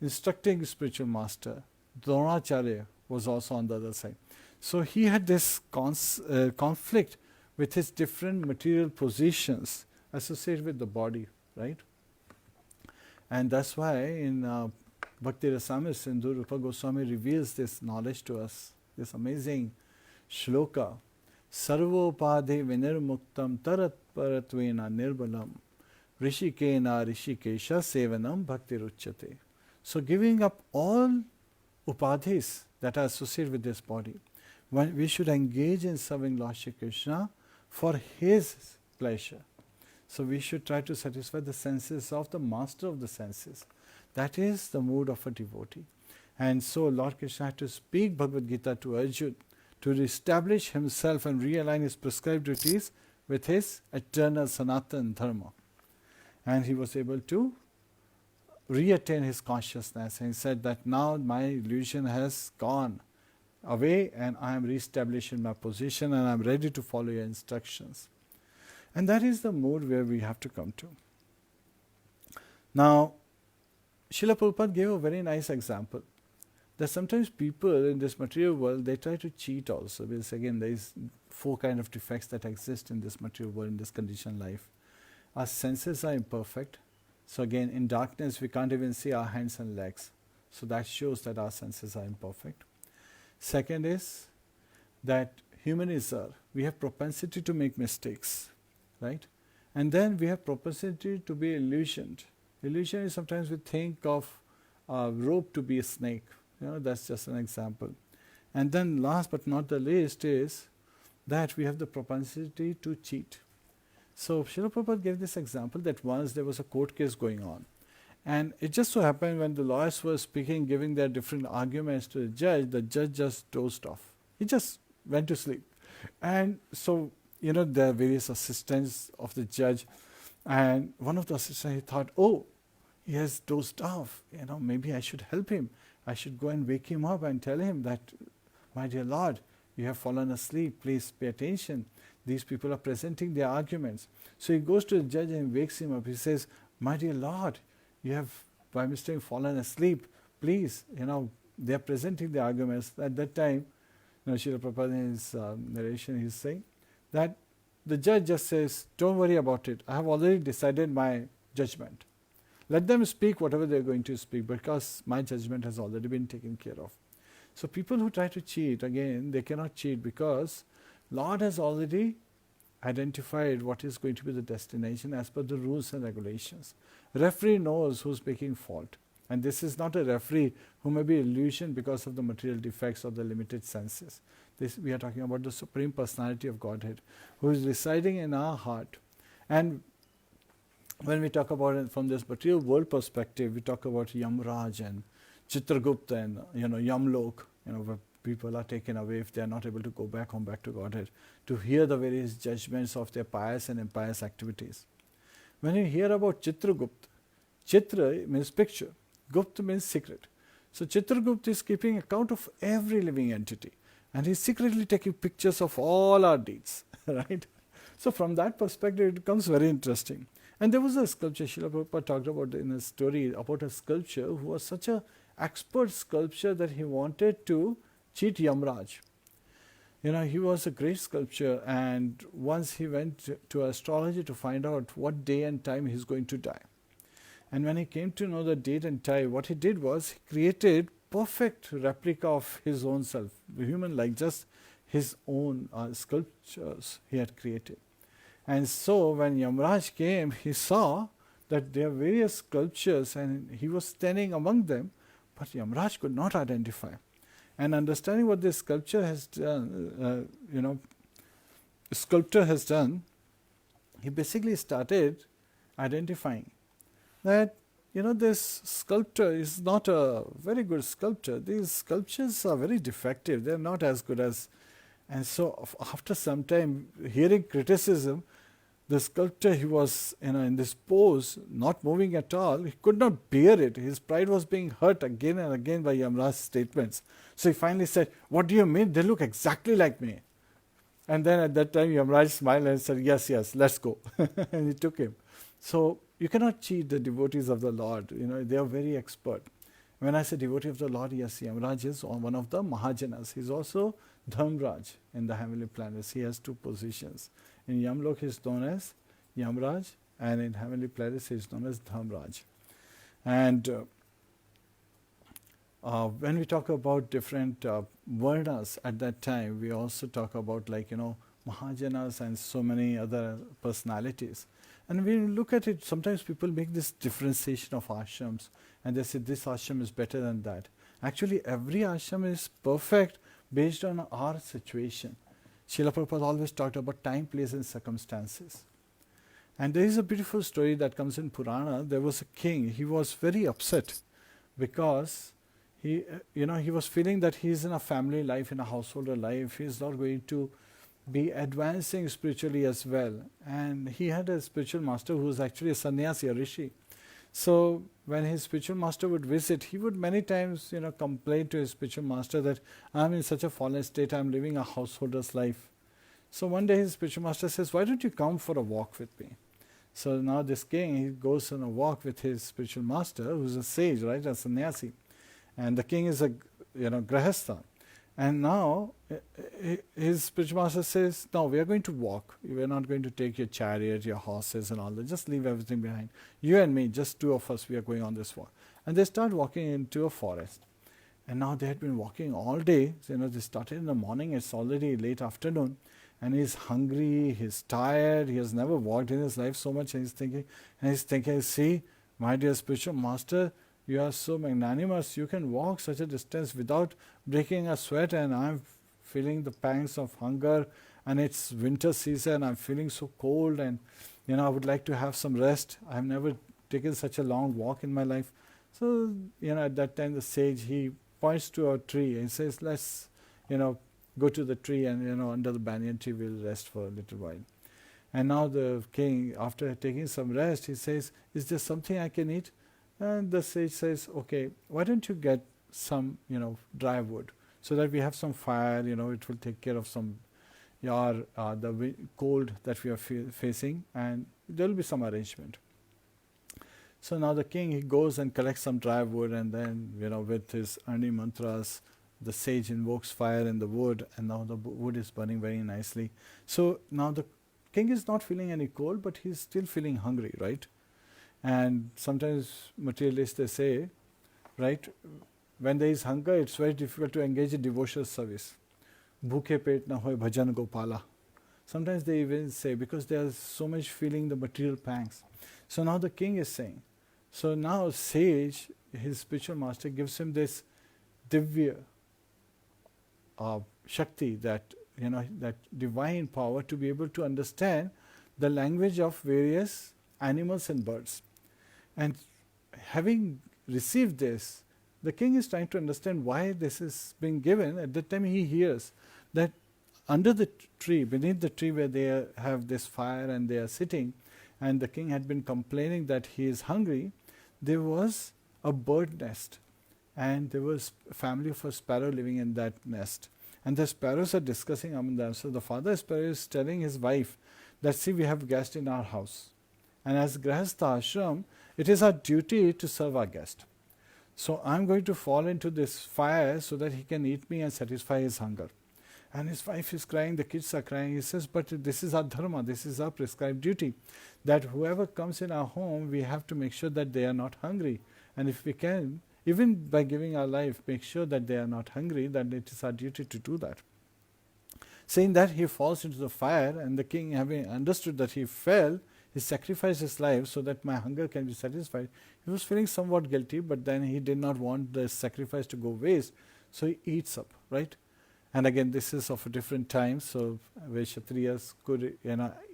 S2: instructing spiritual master, Dronacharya, was also on the other side. So he had this conflict with his different material positions associated with the body, right? And that's why in Bhakti Rasamrita Sindhu, Rupa Goswami reveals this knowledge to us, this amazing shloka. Sarvopadhe vinirmuktam tarat paratvena nirbalam rishikena rishikesha sevanam bhakti ruchyate. So giving up all upadhis that are associated with this body, we should engage in serving Lord Shri Krishna for his pleasure. So we should try to satisfy the senses of the master of the senses. That is the mood of a devotee. And so Lord Krishna had to speak Bhagavad Gita to Arjuna to establish himself and realign his prescribed duties with his eternal Sanatana Dharma. And he was able to reattain his consciousness. And he said that now my illusion has gone away and I am reestablished in my position and I am ready to follow your instructions. And that is the mood where we have to come to. Now, Srila Prabhupada gave a very nice example. That sometimes people in this material world, they try to cheat also. Because again, there is 4 kinds of defects that exist in this material world, in this conditioned life. Our senses are imperfect. So again, in darkness, we can't even see our hands and legs. So that shows that our senses are imperfect. Second is that human is we have propensity to make mistakes, right? And then we have propensity to be illusioned. Illusion is sometimes we think of a rope to be a snake. That's just an example. And then last but not the least is that we have the propensity to cheat. So Srila Prabhupada gave this example that once there was a court case going on. And it just so happened when the lawyers were speaking, giving their different arguments to the judge just dozed off. He just went to sleep. And so, there are various assistants of the judge. And one of the assistants, he thought, oh, he has dozed off. Maybe I should help him. I should go and wake him up and tell him that, my dear Lord, you have fallen asleep. Please pay attention. These people are presenting their arguments. So he goes to the judge and wakes him up. He says, my dear Lord, you have by mistake fallen asleep. Please, they are presenting the arguments. At that time, Srila Prabhupada in his narration, he is saying that the judge just says, don't worry about it. I have already decided my judgment. Let them speak whatever they are going to speak because my judgment has already been taken care of. So people who try to cheat, again, they cannot cheat because Lord has already identified what is going to be the destination as per the rules and regulations. Referee knows who's making fault. And this is not a referee who may be illusioned because of the material defects of the limited senses. This, we are talking about the Supreme Personality of Godhead, who is residing in our heart. And when we talk about it from this material world perspective, we talk about Yamraj and Chitragupta and Yamlok, where people are taken away if they are not able to go back home, back to Godhead, to hear the various judgments of their pious and impious activities. When you hear about Chitragupta, Chitra means picture, Gupta means secret. So Chitragupta is keeping account of every living entity, and he's secretly taking pictures of all our deeds, right? So from that perspective, it becomes very interesting. And there was a sculpture, Srila Prabhupada talked about in a story about a sculptor who was such an expert sculptor that he wanted to cheat Yamraj. He was a great sculptor, and once he went to astrology to find out what day and time he's going to die. And when he came to know the date and time, what he did was he created perfect replica of his own self, human like, just his own sculptures he had created. And so when Yamraj came, he saw that there are various sculptures and he was standing among them, but Yamraj could not identify. And understanding what this sculptor has done, sculptor has done, he basically started identifying that, this sculptor is not a very good sculptor. These sculptures are very defective. They're not as good as... And so after some time hearing criticism, the sculptor, he was in this pose, not moving at all. He could not bear it. His pride was being hurt again and again by Yamraj's statements. So he finally said, "What do you mean? They look exactly like me." And then at that time Yamraj smiled and said, yes, let's go. And he took him. So you cannot cheat the devotees of the Lord. They are very expert. When I say devotee of the Lord, yes, Yamraj is one of the Mahajanas. He's also Dharmraj in the heavenly planets. He has two positions. In Yamlok he is known as Yamraj, and in heavenly planets he is known as Dharmraj. And when we talk about different Varnas at that time, we also talk about Mahajanas and so many other personalities. And when you look at it, sometimes people make this differentiation of ashrams and they say this ashram is better than that. Actually, every ashram is perfect based on our situation. Srila Prabhupada always talked about time, place and circumstances. And there is a beautiful story that comes in Purana. There was a king. He was very upset because he was feeling that he is in a family life, in a householder life. He is not going to be advancing spiritually as well. And he had a spiritual master who was actually a sannyasi, a rishi. So when his spiritual master would visit, he would many times complain to his spiritual master that I'm in such a fallen state, I'm living a householder's life. So one day his spiritual master says, why don't you come for a walk with me? So now this king, he goes on a walk with his spiritual master, who's a sage, right, a sannyasi. And the king is a grahastha. And now his spiritual master says, no, we are going to walk. We are not going to take your chariot, your horses and all that. Just leave everything behind. You and me, just two of us, we are going on this walk. And they start walking into a forest. And now they had been walking all day. So, they started in the morning. It's already late afternoon. And he's hungry, he's tired. He has never walked in his life so much. And he's thinking, see, my dear spiritual master, you are so magnanimous, you can walk such a distance without breaking a sweat, and I'm feeling the pangs of hunger, and it's winter season, I'm feeling so cold, and I would like to have some rest. I've never taken such a long walk in my life. So, at that time the sage, he points to a tree and says, let's, go to the tree and, under the banyan tree we'll rest for a little while. And now the king, after taking some rest, he says, is there something I can eat? And the sage says, okay, why don't you get some, dry wood so that we have some fire, it will take care of some, the cold that we are facing, and there will be some arrangement. So now the king, he goes and collects some dry wood, and then, with his Ani mantras, the sage invokes fire in the wood, and now the wood is burning very nicely. So now the king is not feeling any cold, but he's still feeling hungry, right? And sometimes materialists, they say, right, when there is hunger, it's very difficult to engage in devotional service. Bhukhe pet na hoy bhajan gopala. Sometimes they even say, because they are so much feeling the material pangs. So now the king is saying So now sage, his spiritual master, gives him this divya Shakti, that that divine power to be able to understand the language of various animals and birds. And having received this, the king is trying to understand why this is being given. At that time he hears that under the tree, beneath the tree where they have this fire and they are sitting, and the king had been complaining that he is hungry, there was a bird nest, and there was a family of a sparrow living in that nest. And the sparrows are discussing among them. So the father sparrow is telling his wife that, see, we have guest in our house. And as Grihastha ashram, it is our duty to serve our guest. So I'm going to fall into this fire so that he can eat me and satisfy his hunger. And his wife is crying, the kids are crying. He says, but this is our dharma, this is our prescribed duty, that whoever comes in our home, we have to make sure that they are not hungry. And if we can, even by giving our life, make sure that they are not hungry, then it is our duty to do that. Saying that, he falls into the fire, and the king, having understood that he fell, he sacrificed his life so that my hunger can be satisfied. He was feeling somewhat guilty, but then he did not want the sacrifice to go waste, so he eats up, right? And again, this is of a different time, so where Kshatriyas could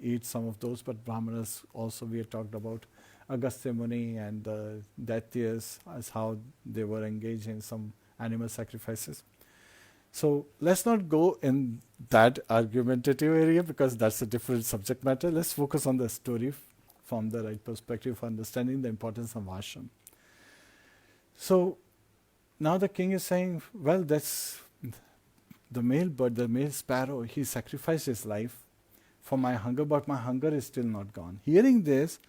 S2: eat some of those, but Brahmanas also, we had talked about Agastya Muni and the Daityas as how they were engaged in some animal sacrifices. So let's not go in that argumentative area because that's a different subject matter. Let's focus on the story from the right perspective for understanding the importance of ashram. So now the king is saying, well, that's the male bird, the male sparrow, he sacrificed his life for my hunger, but my hunger is still not gone. Hearing this,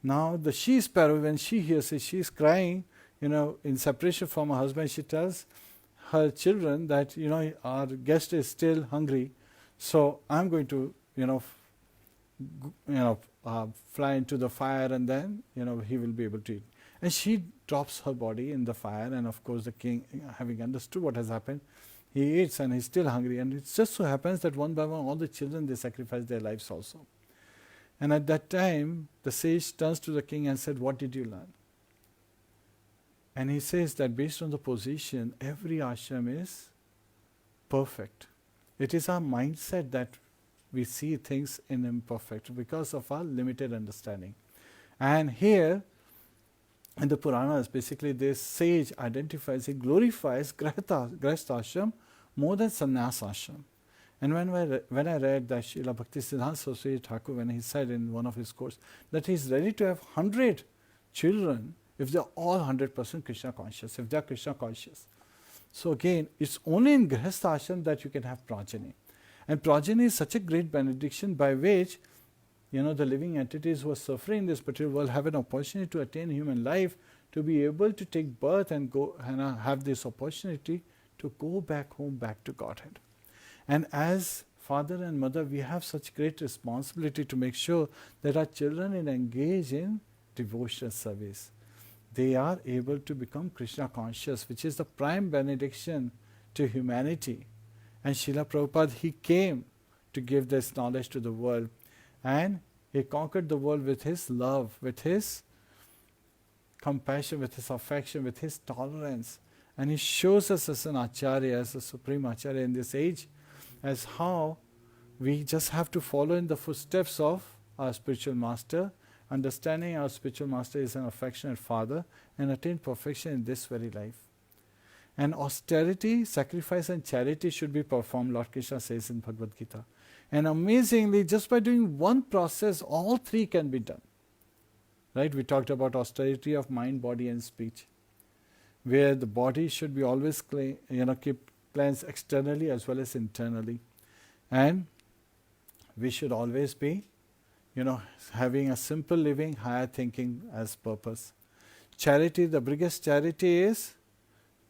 S2: now the she sparrow, when she hears it, she is crying, in separation from her husband. She tells her children that, our guest is still hungry, so I'm going to, fly into the fire, and then, he will be able to eat. And she drops her body in the fire, and of course the king, having understood what has happened, he eats and he's still hungry. And it just so happens that one by one, all the children, they sacrifice their lives also. And at that time, the sage turns to the king and said, what did you learn? And he says that based on the position, every ashram is perfect. It is our mindset that we see things in imperfect because of our limited understanding. And here, in the Puranas, basically this sage identifies, he glorifies Grihastha ashram more than sannyas ashram. And when I read that Srila Bhaktisiddhanta Saraswati Thakur, when he said in one of his courses that he is ready to have 100 children if they are all 100% Krishna conscious, if they are Krishna conscious. So again, it's only in Grihastha ashram that you can have progeny. And progeny is such a great benediction by which the living entities who are suffering in this material world have an opportunity to attain human life, to be able to take birth and go and have this opportunity to go back home, back to Godhead. And as father and mother, we have such great responsibility to make sure that our children engage in devotional service. They are able to become Krishna conscious, which is the prime benediction to humanity. And Srila Prabhupada, he came to give this knowledge to the world. And he conquered the world with his love, with his compassion, with his affection, with his tolerance. And he shows us as an Acharya, as a Supreme Acharya in this age, as how we just have to follow in the footsteps of our spiritual master, understanding our spiritual master is an affectionate father, and attain perfection in this very life. And austerity, sacrifice and charity should be performed, Lord Krsna says in Bhagavad Gita. And amazingly, just by doing one process, all three can be done. Right? We talked about austerity of mind, body and speech, where the body should be always keep cleansed externally as well as internally. And we should always be, having a simple living, higher thinking as purpose. Charity, the biggest charity is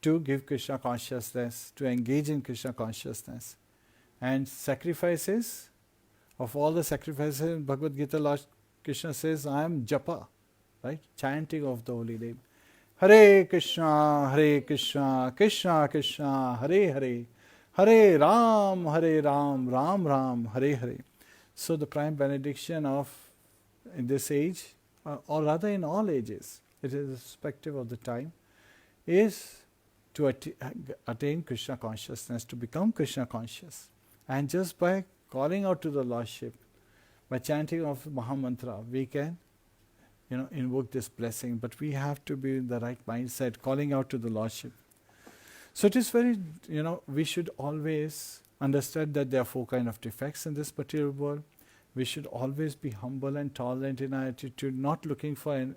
S2: to give Krishna consciousness, to engage in Krishna consciousness. And sacrifices, of all the sacrifices in Bhagavad Gita, Lord Krishna says, I am japa, right? Chanting of the holy name. Hare Krishna, Krishna Krishna, Hare Hare, Hare Ram, Ram Ram, Hare Hare. So the prime benediction of in this age, or rather in all ages, it is irrespective of the time, is to attain Krishna consciousness, to become Krishna conscious. And just by calling out to the Lordship, by chanting of Mahamantra, we can invoke this blessing. But we have to be in the right mindset, calling out to the Lordship. So it is very, we should always understand that there are 4 kinds of defects in this material world. We should always be humble and tolerant in our attitude, not looking for,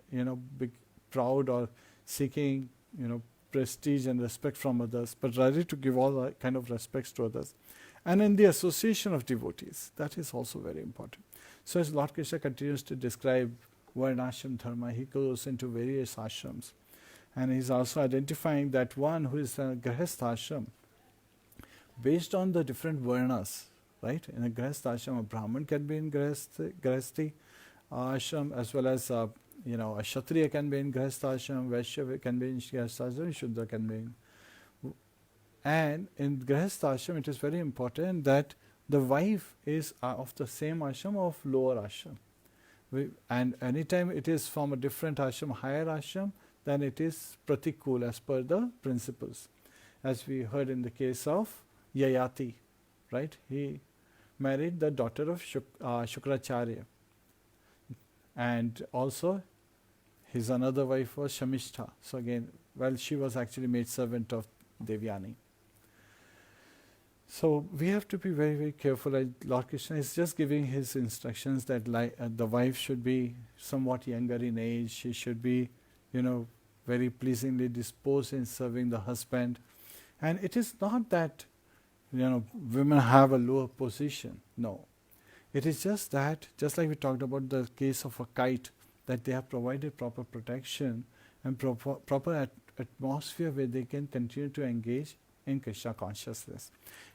S2: big, proud or seeking, prestige and respect from others, but ready to give all the kind of respects to others. And in the association of devotees, that is also very important. So as Lord Krishna continues to describe Varṇāśrama dharma, he goes into various ashrams. And he's also identifying that one who is a Grihastha ashram, based on the different Varnas, right? In a Grihastha ashram, a Brahman can be in Grihastha ashram, as well as a Kshatriya can be in Grihastha ashram, Vaishya can be in Grihastha ashram, Shudra can be in. And in Grihastha ashram, it is very important that the wife is of the same ashram or of lower ashram. And anytime it is from a different ashram, higher ashram, then it is pratikul as per the principles. As we heard in the case of Yayati, right? He married the daughter of Shukracharya. And also his another wife was Shamishta. So again, she was actually made servant of Devyani. So we have to be very, very careful. Lord Krishna is just giving his instructions that the wife should be somewhat younger in age. She should be, very pleasingly disposed in serving the husband. And it is not that, women have a lower position. No. It is just that, just like we talked about the case of a kite, that they have provided proper protection and proper atmosphere where they can continue to engage in Krishna consciousness.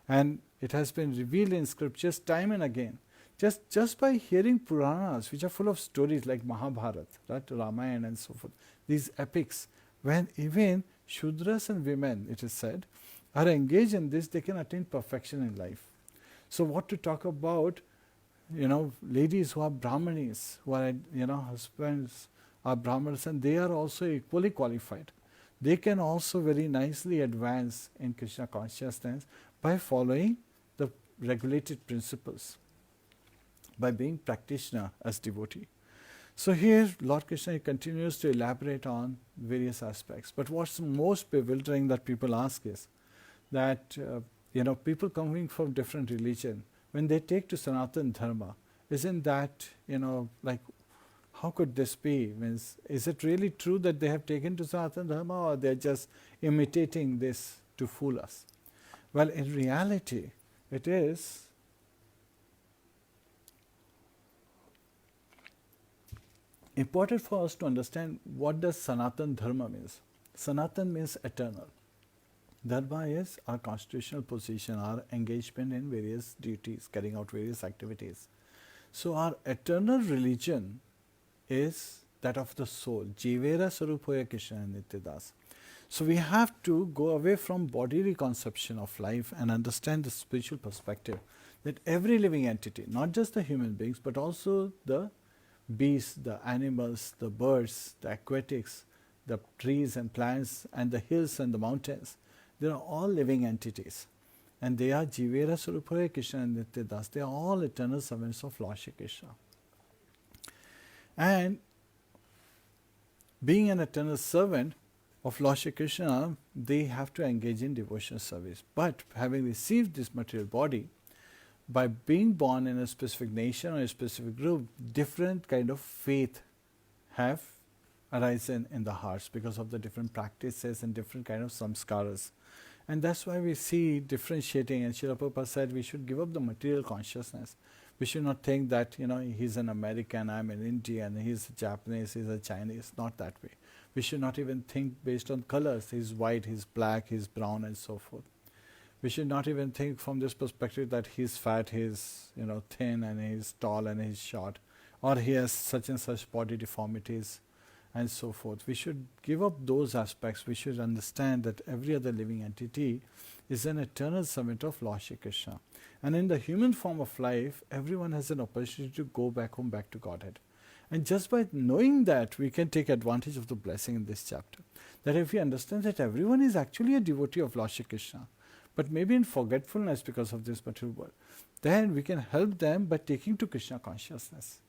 S2: And it has been revealed in scriptures time and again. Just by hearing Puranas, which are full of stories like Mahabharata, right, Ramayana and so forth, these epics, when even Shudras and women, it is said, are engaged in this, they can attain perfection in life. So what to talk about, ladies who are Brahmanis, who are, husbands are Brahmanas, and they are also equally qualified. They can also very nicely advance in Krishna consciousness by following the regulated principles, by being practitioner as devotee. So here Lord Krishna continues to elaborate on various aspects. But what's most bewildering that people ask is that people coming from different religion, when they take to Sanatana Dharma, isn't that, like, how could this be? Means, is it really true that they have taken to Sanatana Dharma, or they're just imitating this to fool us? Well, in reality, it is important for us to understand what does Sanatana Dharma means. Sanatana means eternal. Dharma is our constitutional position, our engagement in various duties, carrying out various activities. So our eternal religion is that of the soul. Jivera Sarupoya Kṛṣna Nityadas. So we have to go away from bodily conception of life and understand the spiritual perspective that every living entity, not just the human beings, but also the beasts, the animals, the birds, the aquatics, the trees and plants, and the hills and the mountains, they are all living entities. And they are Jivera Sarupaya Kṛṣna and Nityadas. They are all eternal servants of Lord Shri Krishna. And being an eternal servant of Lord Shri Krishna, they have to engage in devotional service. But having received this material body, by being born in a specific nation or a specific group, different kind of faith have arisen in the hearts because of the different practices and different kind of samskaras. And that's why we see differentiating, and Srila Prabhupada said we should give up the material consciousness. We should not think that, he's an American, I'm an Indian, he's a Japanese, he's a Chinese. Not that way. We should not even think based on colors. He's white, he's black, he's brown, and so forth. We should not even think from this perspective that he's fat, he's thin, and he's tall, and he's short, or he has such and such body deformities, and so forth. We should give up those aspects. We should understand that every other living entity is an eternal servant of Lord Shri Krishna. And in the human form of life, everyone has an opportunity to go back home, back to Godhead. And just by knowing that, we can take advantage of the blessing in this chapter. That if we understand that everyone is actually a devotee of Lord Shri Krishna, but maybe in forgetfulness because of this material world, then we can help them by taking to Krishna consciousness.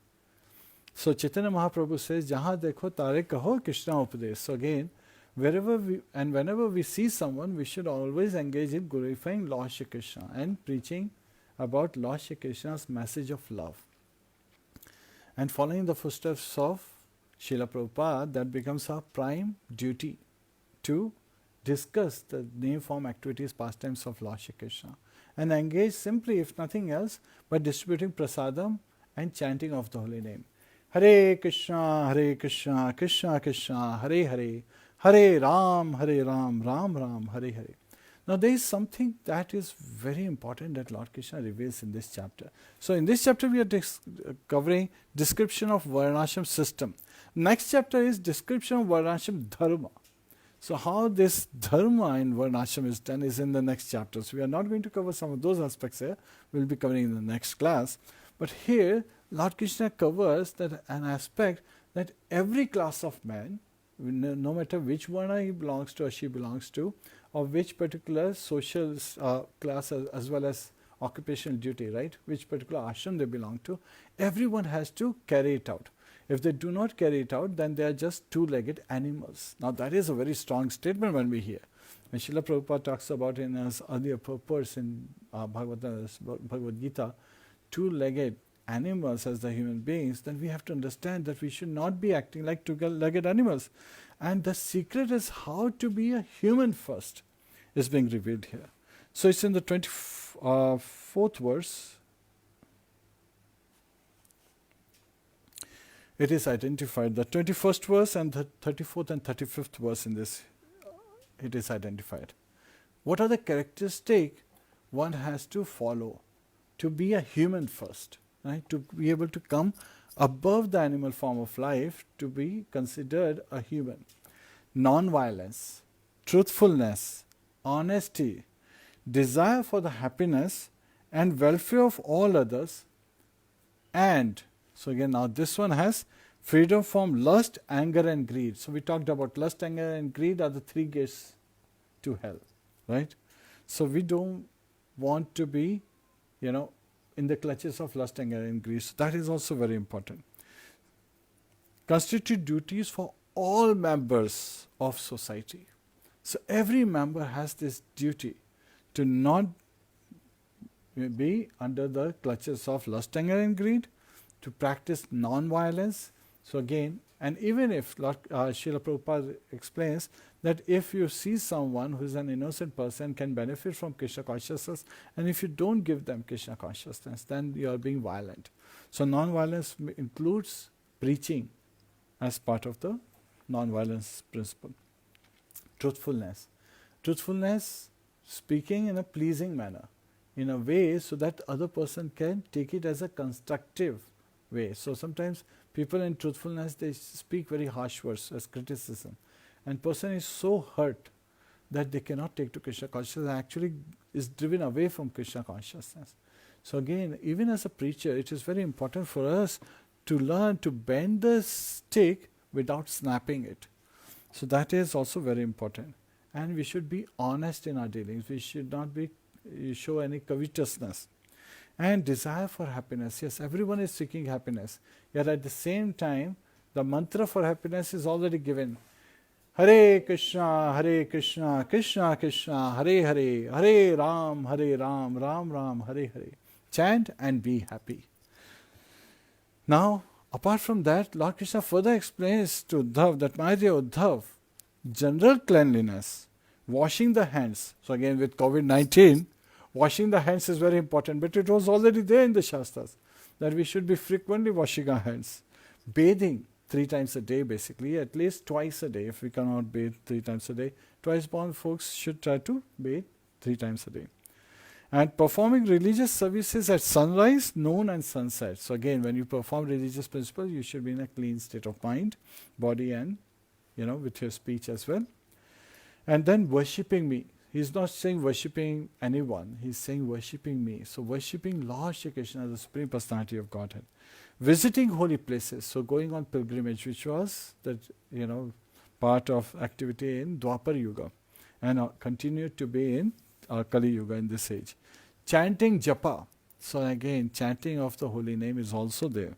S2: So Chaitanya Mahaprabhu says, Jahan dekho tare kaho Krishna upadesh. So again, whenever we see someone, we should always engage in glorifying Lord Shri Krishna and preaching about Lord Shri Krishna's message of love. And following the footsteps of Srila Prabhupada, that becomes our prime duty to discuss the name, form, activities, pastimes of Lord Shri Krishna and engage simply, if nothing else, by distributing prasadam and chanting of the holy name. Hare Krishna, Krishna Krishna, Hare Hare, Hare Ram, Ram Ram, Hare Hare. Now there is something that is very important that Lord Krishna reveals in this chapter. So in this chapter we are covering description of Varṇāśrama system. Next chapter is description of Varṇāśrama dharma. So how this dharma in Varṇāśrama is done is in the next chapter. So we are not going to cover some of those aspects here. We will be covering in the next class. But here Lord Krishna covers that an aspect that every class of man, no matter which varna he belongs to or she belongs to, or which particular social class as well as occupational duty, right? Which particular ashram they belong to, everyone has to carry it out. If they do not carry it out, then they are just two-legged animals. Now that is a very strong statement when we hear. When Srila Prabhupada talks about in his earlier purpose in Bhagavad Gita, two-legged animals as the human beings, then we have to understand that we should not be acting like two-legged animals. And the secret is how to be a human first is being revealed here. So it's in the 24th verse. It is identified, the 21st verse and the 34th and 35th verse in this, it is identified. What are the characteristics one has to follow to be a human first, right? To be able to come above the animal form of life, to be considered a human. Non-violence, truthfulness, honesty, desire for the happiness and welfare of all others, and so again now this one has freedom from lust, anger and greed. So we talked about lust, anger and greed are the three gates to hell, right? So we don't want to be, in the clutches of lust, anger and greed. So that is also very important. Constitute duties for all members of society. So every member has this duty to not be under the clutches of lust, anger and greed, to practice non-violence. So again, and even if Srila Prabhupada explains that if you see someone who is an innocent person can benefit from Krishna consciousness, and if you don't give them Krishna consciousness, then you are being violent. So non-violence includes preaching as part of the non-violence principle. Truthfulness. Truthfulness, speaking in a pleasing manner, in a way so that other person can take it as a constructive way. So sometimes people in truthfulness, they speak very harsh words as criticism. And person is so hurt that they cannot take to Krishna consciousness, actually is driven away from Krishna consciousness. So again, even as a preacher, it is very important for us to learn to bend the stick without snapping it. So that is also very important. And we should be honest in our dealings. We should not show any covetousness. And desire for happiness. Yes, everyone is seeking happiness. Yet at the same time, the mantra for happiness is already given. Hare Krishna, Krishna Krishna, Hare Hare, Hare Ram, Ram Ram, Hare Hare. Chant and be happy. Now, apart from that, Lord Krishna further explains to Uddhav that, my dear Uddhav, general cleanliness, washing the hands. So again with COVID-19, washing the hands is very important, but it was already there in the Shastras that we should be frequently washing our hands. Bathing 3 times a day basically, at least twice a day. If we cannot bathe 3 times a day, twice born folks should try to bathe 3 times a day. And performing religious services at sunrise, noon and sunset. So again, when you perform religious principles, you should be in a clean state of mind, body and, with your speech as well. And then worshipping me. He's not saying worshipping anyone, he's saying worshipping me. So worshipping Lord Shri Krishna, the Supreme Personality of Godhead. Visiting holy places, so going on pilgrimage, which was that part of activity in Dwapar Yuga and continued to be in Kali Yuga in this age. Chanting japa, so again chanting of the holy name is also there.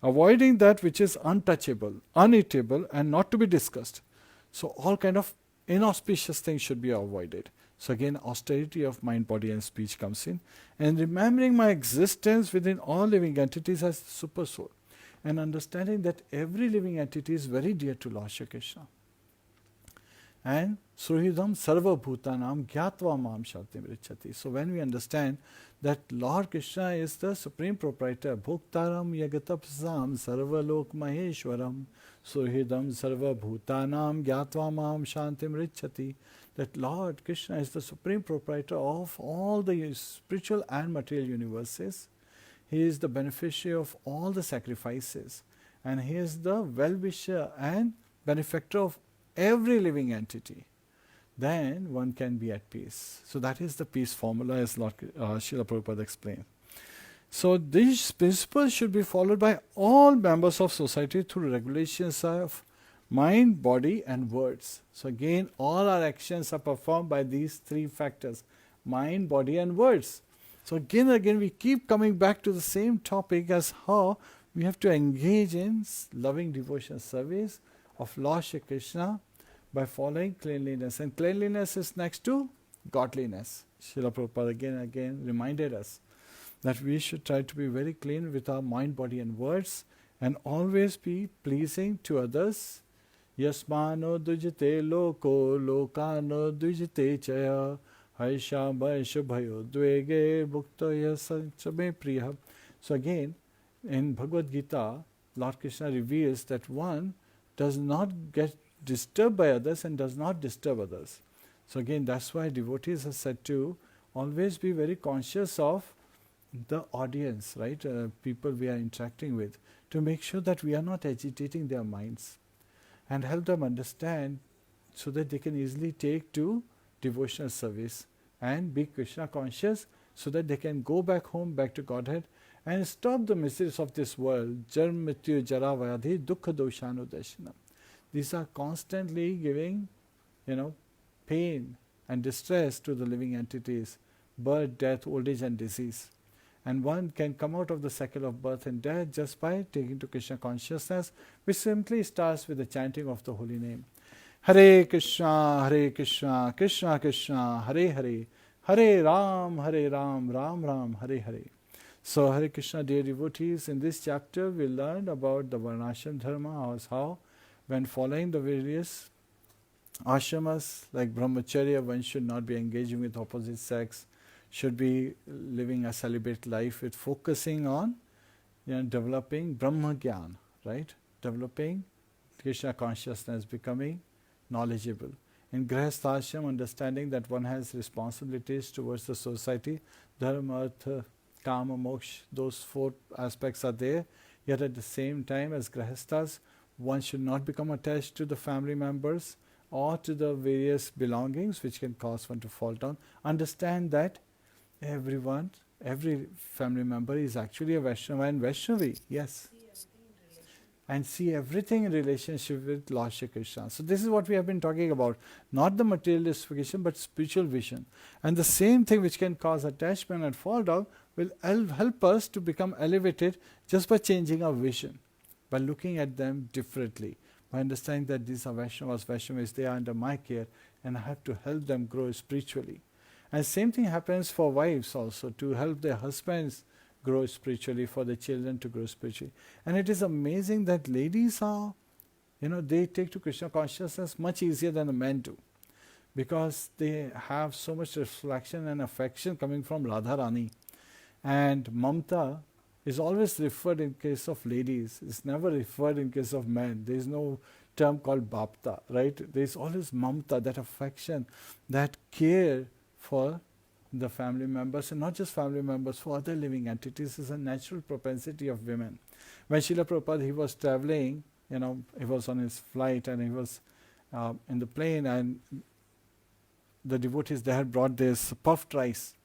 S2: Avoiding that which is untouchable, uneatable and not to be discussed. So all kind of inauspicious things should be avoided. So again austerity of mind, body and speech comes in. And remembering my existence within all living entities as super soul. And understanding that every living entity is very dear to Lord Shri Krishna. And Suhridam Sarva Bhutanam Gyatva Mam Shantim Richati. So when we understand that Lord Krishna is the Supreme Proprietor, Bhuktaram Yagatapsam Sarva Lok Maheshwaram Suhridam Sarva Bhutanam Gyatva Mam Shantim Richati, that Lord Krishna is the Supreme Proprietor of all the spiritual and material universes. He is the beneficiary of all the sacrifices, and He is the well-wisher and benefactor of every living entity. Then one can be at peace. So that is the peace formula, as Lord Srila Prabhupada explained. So these principles should be followed by all members of society through regulations of mind, body and words. So again, all our actions are performed by these three factors: mind, body and words. So again and again we keep coming back to the same topic as how we have to engage in loving devotion service of Lord Shri Krishna by following cleanliness. And cleanliness is next to godliness. Srila Prabhupada again and again reminded us that we should try to be very clean with our mind, body and words, and always be pleasing to others. Yasmano dujite loko lokano dujite chaya haisha baisha bhayo dvege bhuktoya sanchame priya. So again, in Bhagavad Gita, Lord Krishna reveals that one does not get disturbed by others and does not disturb others. So again, that's why devotees are said to always be very conscious of the audience, right? People we are interacting with, to make sure that we are not agitating their minds, and help them understand so that they can easily take to devotional service and be Krishna conscious, so that they can go back home, back to Godhead, and stop the miseries of this world. Jarm mrityu jara vyadhi dukkha doshanu darshanam. These are constantly giving, pain and distress to the living entities: birth, death, old age and disease. And one can come out of the cycle of birth and death just by taking to Krishna consciousness, which simply starts with the chanting of the holy name. Hare Krishna, Krishna Krishna, Hare Hare, Hare Ram, Ram Ram, Hare Hare. So Hare Krishna, dear devotees, in this chapter we learned about the Varṇāśrama dharma, as how when following the various ashramas like brahmacharya, one should not be engaging with opposite sex, should be living a celibate life with focusing on developing Brahma Gyan, right? Developing Krishna consciousness, becoming knowledgeable. In Grihasthashram, understanding that one has responsibilities towards the society, dharma, artha, kama, moksha, those four aspects are there. Yet at the same time, as Grihasthas, one should not become attached to the family members or to the various belongings which can cause one to fall down. Understand that every family member is actually a Vaishnava and Vaishnavi, yes. And see everything in relationship with Lord Shri Krishna. So this is what we have been talking about. Not the materialistic but spiritual vision. And the same thing which can cause attachment and fall down will help us to become elevated just by changing our vision, by looking at them differently, by understanding that these are Vaishnavas, they are under my care, and I have to help them grow spiritually. And same thing happens for wives also, to help their husbands grow spiritually, for the children to grow spiritually. And it is amazing that ladies are, they take to Krishna consciousness much easier than the men do, because they have so much reflection and affection coming from Radharani. And Mamta is always referred in case of ladies, it's never referred in case of men. There is no term called Bhapta, right? There is always Mamta, that affection, that care for the family members, and not just family members, for other living entities, is a natural propensity of women. When Srila Prabhupada, he was traveling, he was on his flight and he was in the plane, and the devotees, they had brought this puffed rice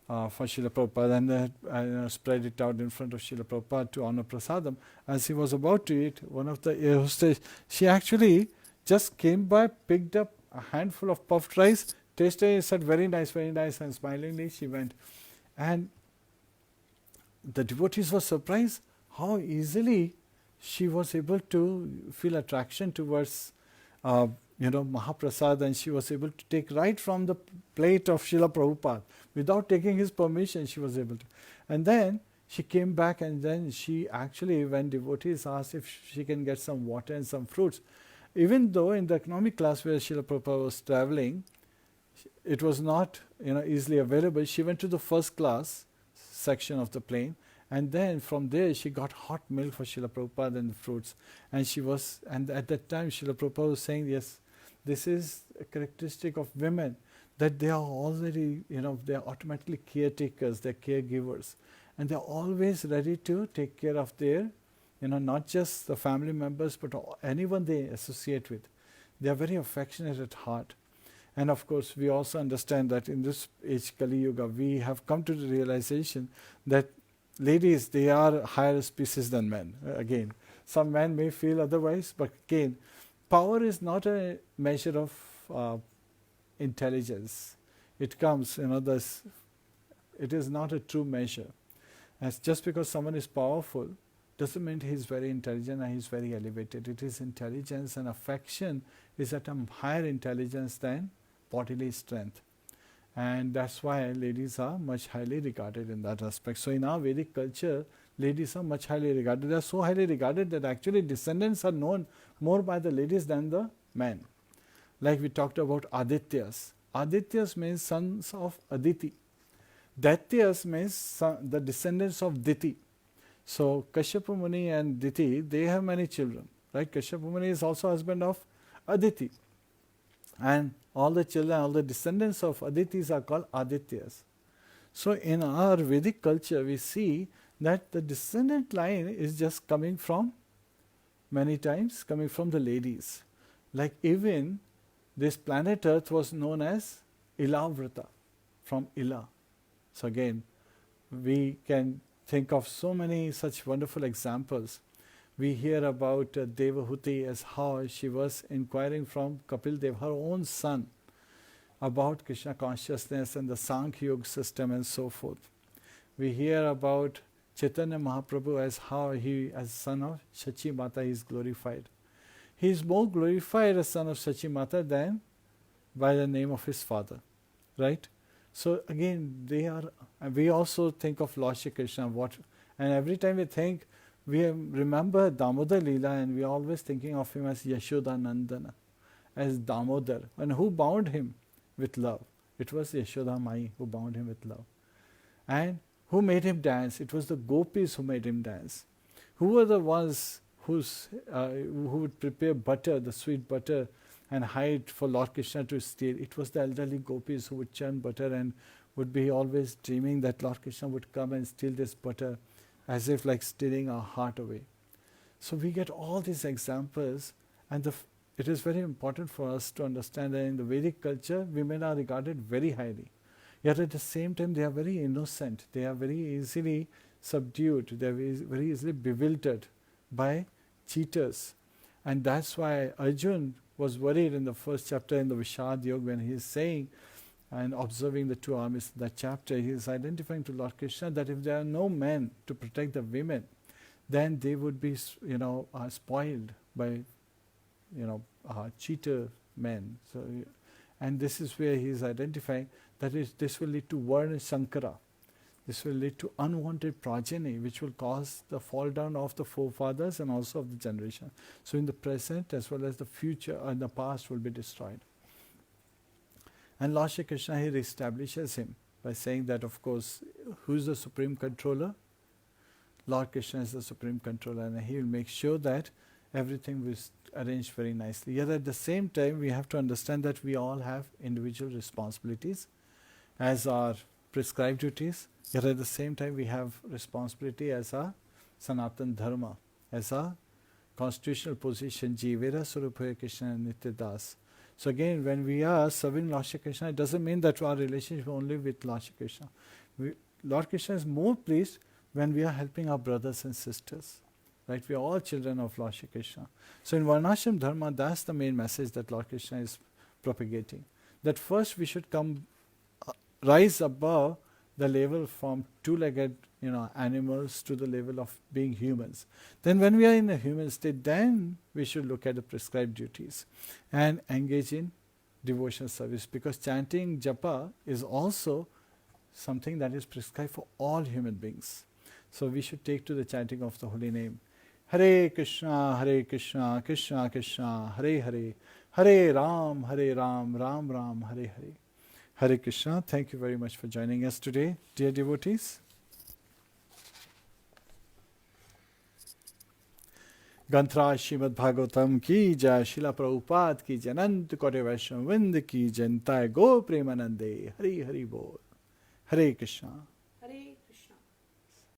S2: for Srila Prabhupada, and they had spread it out in front of Srila Prabhupada to honor prasadam. As he was about to eat, one of the air hostess, she actually just came by, picked up a handful of puffed rice, tasted it, said very nice, and smilingly she went. And the devotees were surprised how easily she was able to feel attraction towards Mahaprasad, and she was able to take right from the plate of Srila Prabhupada without taking his permission. She was able to. And then she came back, and then she actually, when devotees asked if she can get some water and some fruits, even though in the economy class where Srila Prabhupada was traveling, it was not easily available, she went to the first class section of the plane, and then from there she got hot milk for Srila Prabhupada and the fruits. And at that time Srila Prabhupada was saying, yes, this is a characteristic of women, that they are already, they are automatically caretakers, they are caregivers, and they are always ready to take care of their, not just the family members, but anyone they associate with. They are very affectionate at heart. And of course, we also understand that in this age, Kali Yuga, we have come to the realization that ladies, they are a higher species than men. Again, some men may feel otherwise, but again, power is not a measure of intelligence. It comes, it is not a true measure. As just because someone is powerful doesn't mean he is very intelligent and he is very elevated. It is intelligence, and affection is at a higher intelligence than bodily strength. And that's why ladies are much highly regarded in that aspect. So in our Vedic culture, ladies are much highly regarded. They are so highly regarded that actually descendants are known more by the ladies than the men. Like we talked about Adityas. Adityas means sons of Aditi. Daityas means the descendants of Diti. So Kashyapa Muni and Diti, they have many children. Right? Kashyapa Muni is also husband of Aditi. And all the children, all the descendants of Aditis are called Adityas. So in our Vedic culture, we see that the descendant line is just coming from, many times, coming from the ladies. Like even this planet Earth was known as Ilavrata, from Ila. So again, we can think of so many such wonderful examples. We hear about Devahuti, as how she was inquiring from Kapil Dev, her own son, about Krishna consciousness and the Sankhya Yoga system and so forth. We hear about Chaitanya Mahaprabhu, as how he, as son of Shachi Mata, is glorified. He is more glorified as son of Shachi Mata than by the name of his father. Right? So again, we also think of Lord Shri Krishna, and every time we think, we remember Damodar Leela, and we are always thinking of him as Yashoda Nandana, as Damodar. And who bound him with love? It was Yashoda Mai who bound him with love. And who made him dance? It was the gopis who made him dance. Who were the ones who would prepare butter, the sweet butter, and hide for Lord Krishna to steal? It was the elderly gopis who would churn butter and would be always dreaming that Lord Krishna would come and steal this butter, as if like stealing our heart away. So we get all these examples, and it is very important for us to understand that in the Vedic culture, women are regarded very highly. Yet at the same time, they are very innocent. They are very easily subdued. They are very easily bewildered by cheaters. And that's why Arjun was worried in the first chapter in the Vishad Yoga, when he is saying and observing the two armies in that chapter, he is identifying to Lord Krishna that if there are no men to protect the women, then they would be, spoiled by, cheater men. So, and this is where he is identifying that this will lead to Varna Sankara. This will lead to unwanted progeny, which will cause the fall down of the forefathers and also of the generation. So in the present as well as the future and the past will be destroyed. And Lord Shri Krishna, he reestablishes him by saying that, of course, who is the Supreme Controller? Lord Krishna is the Supreme Controller, and he will make sure that everything is arranged very nicely. Yet at the same time, we have to understand that we all have individual responsibilities as our prescribed duties. Yet at the same time, we have responsibility as our Sanatan Dharma, as our constitutional position, Jivera Surabhaya Krishna Nitya Das. So again, when we are serving Lord Shri Krishna, it doesn't mean that our relationship only with Lord Shri Krishna. Lord Krishna is more pleased when we are helping our brothers and sisters. Right? We are all children of Lord Shri Krishna. So in Varṇāśrama Dharma, that's the main message that Lord Krishna is propagating. That first we should rise above the level from two-legged animals to the level of being humans. Then when we are in a human state, then we should look at the prescribed duties and engage in devotional service, because chanting japa is also something that is prescribed for all human beings. So we should take to the chanting of the holy name. Hare Krishna, Krishna Krishna, Hare Hare, Hare Ram, Ram Ram, Hare Hare. Hare Krishna. Thank you very much for joining us today, dear devotees. Granthra Srimad Bhagavatam ki jai, Srila Prabhupada ki jai, Anant Koti Vaishnava Vrind ki jai, Nitai Gaur Premanande, Hari Hari Bol. Hare Krishna.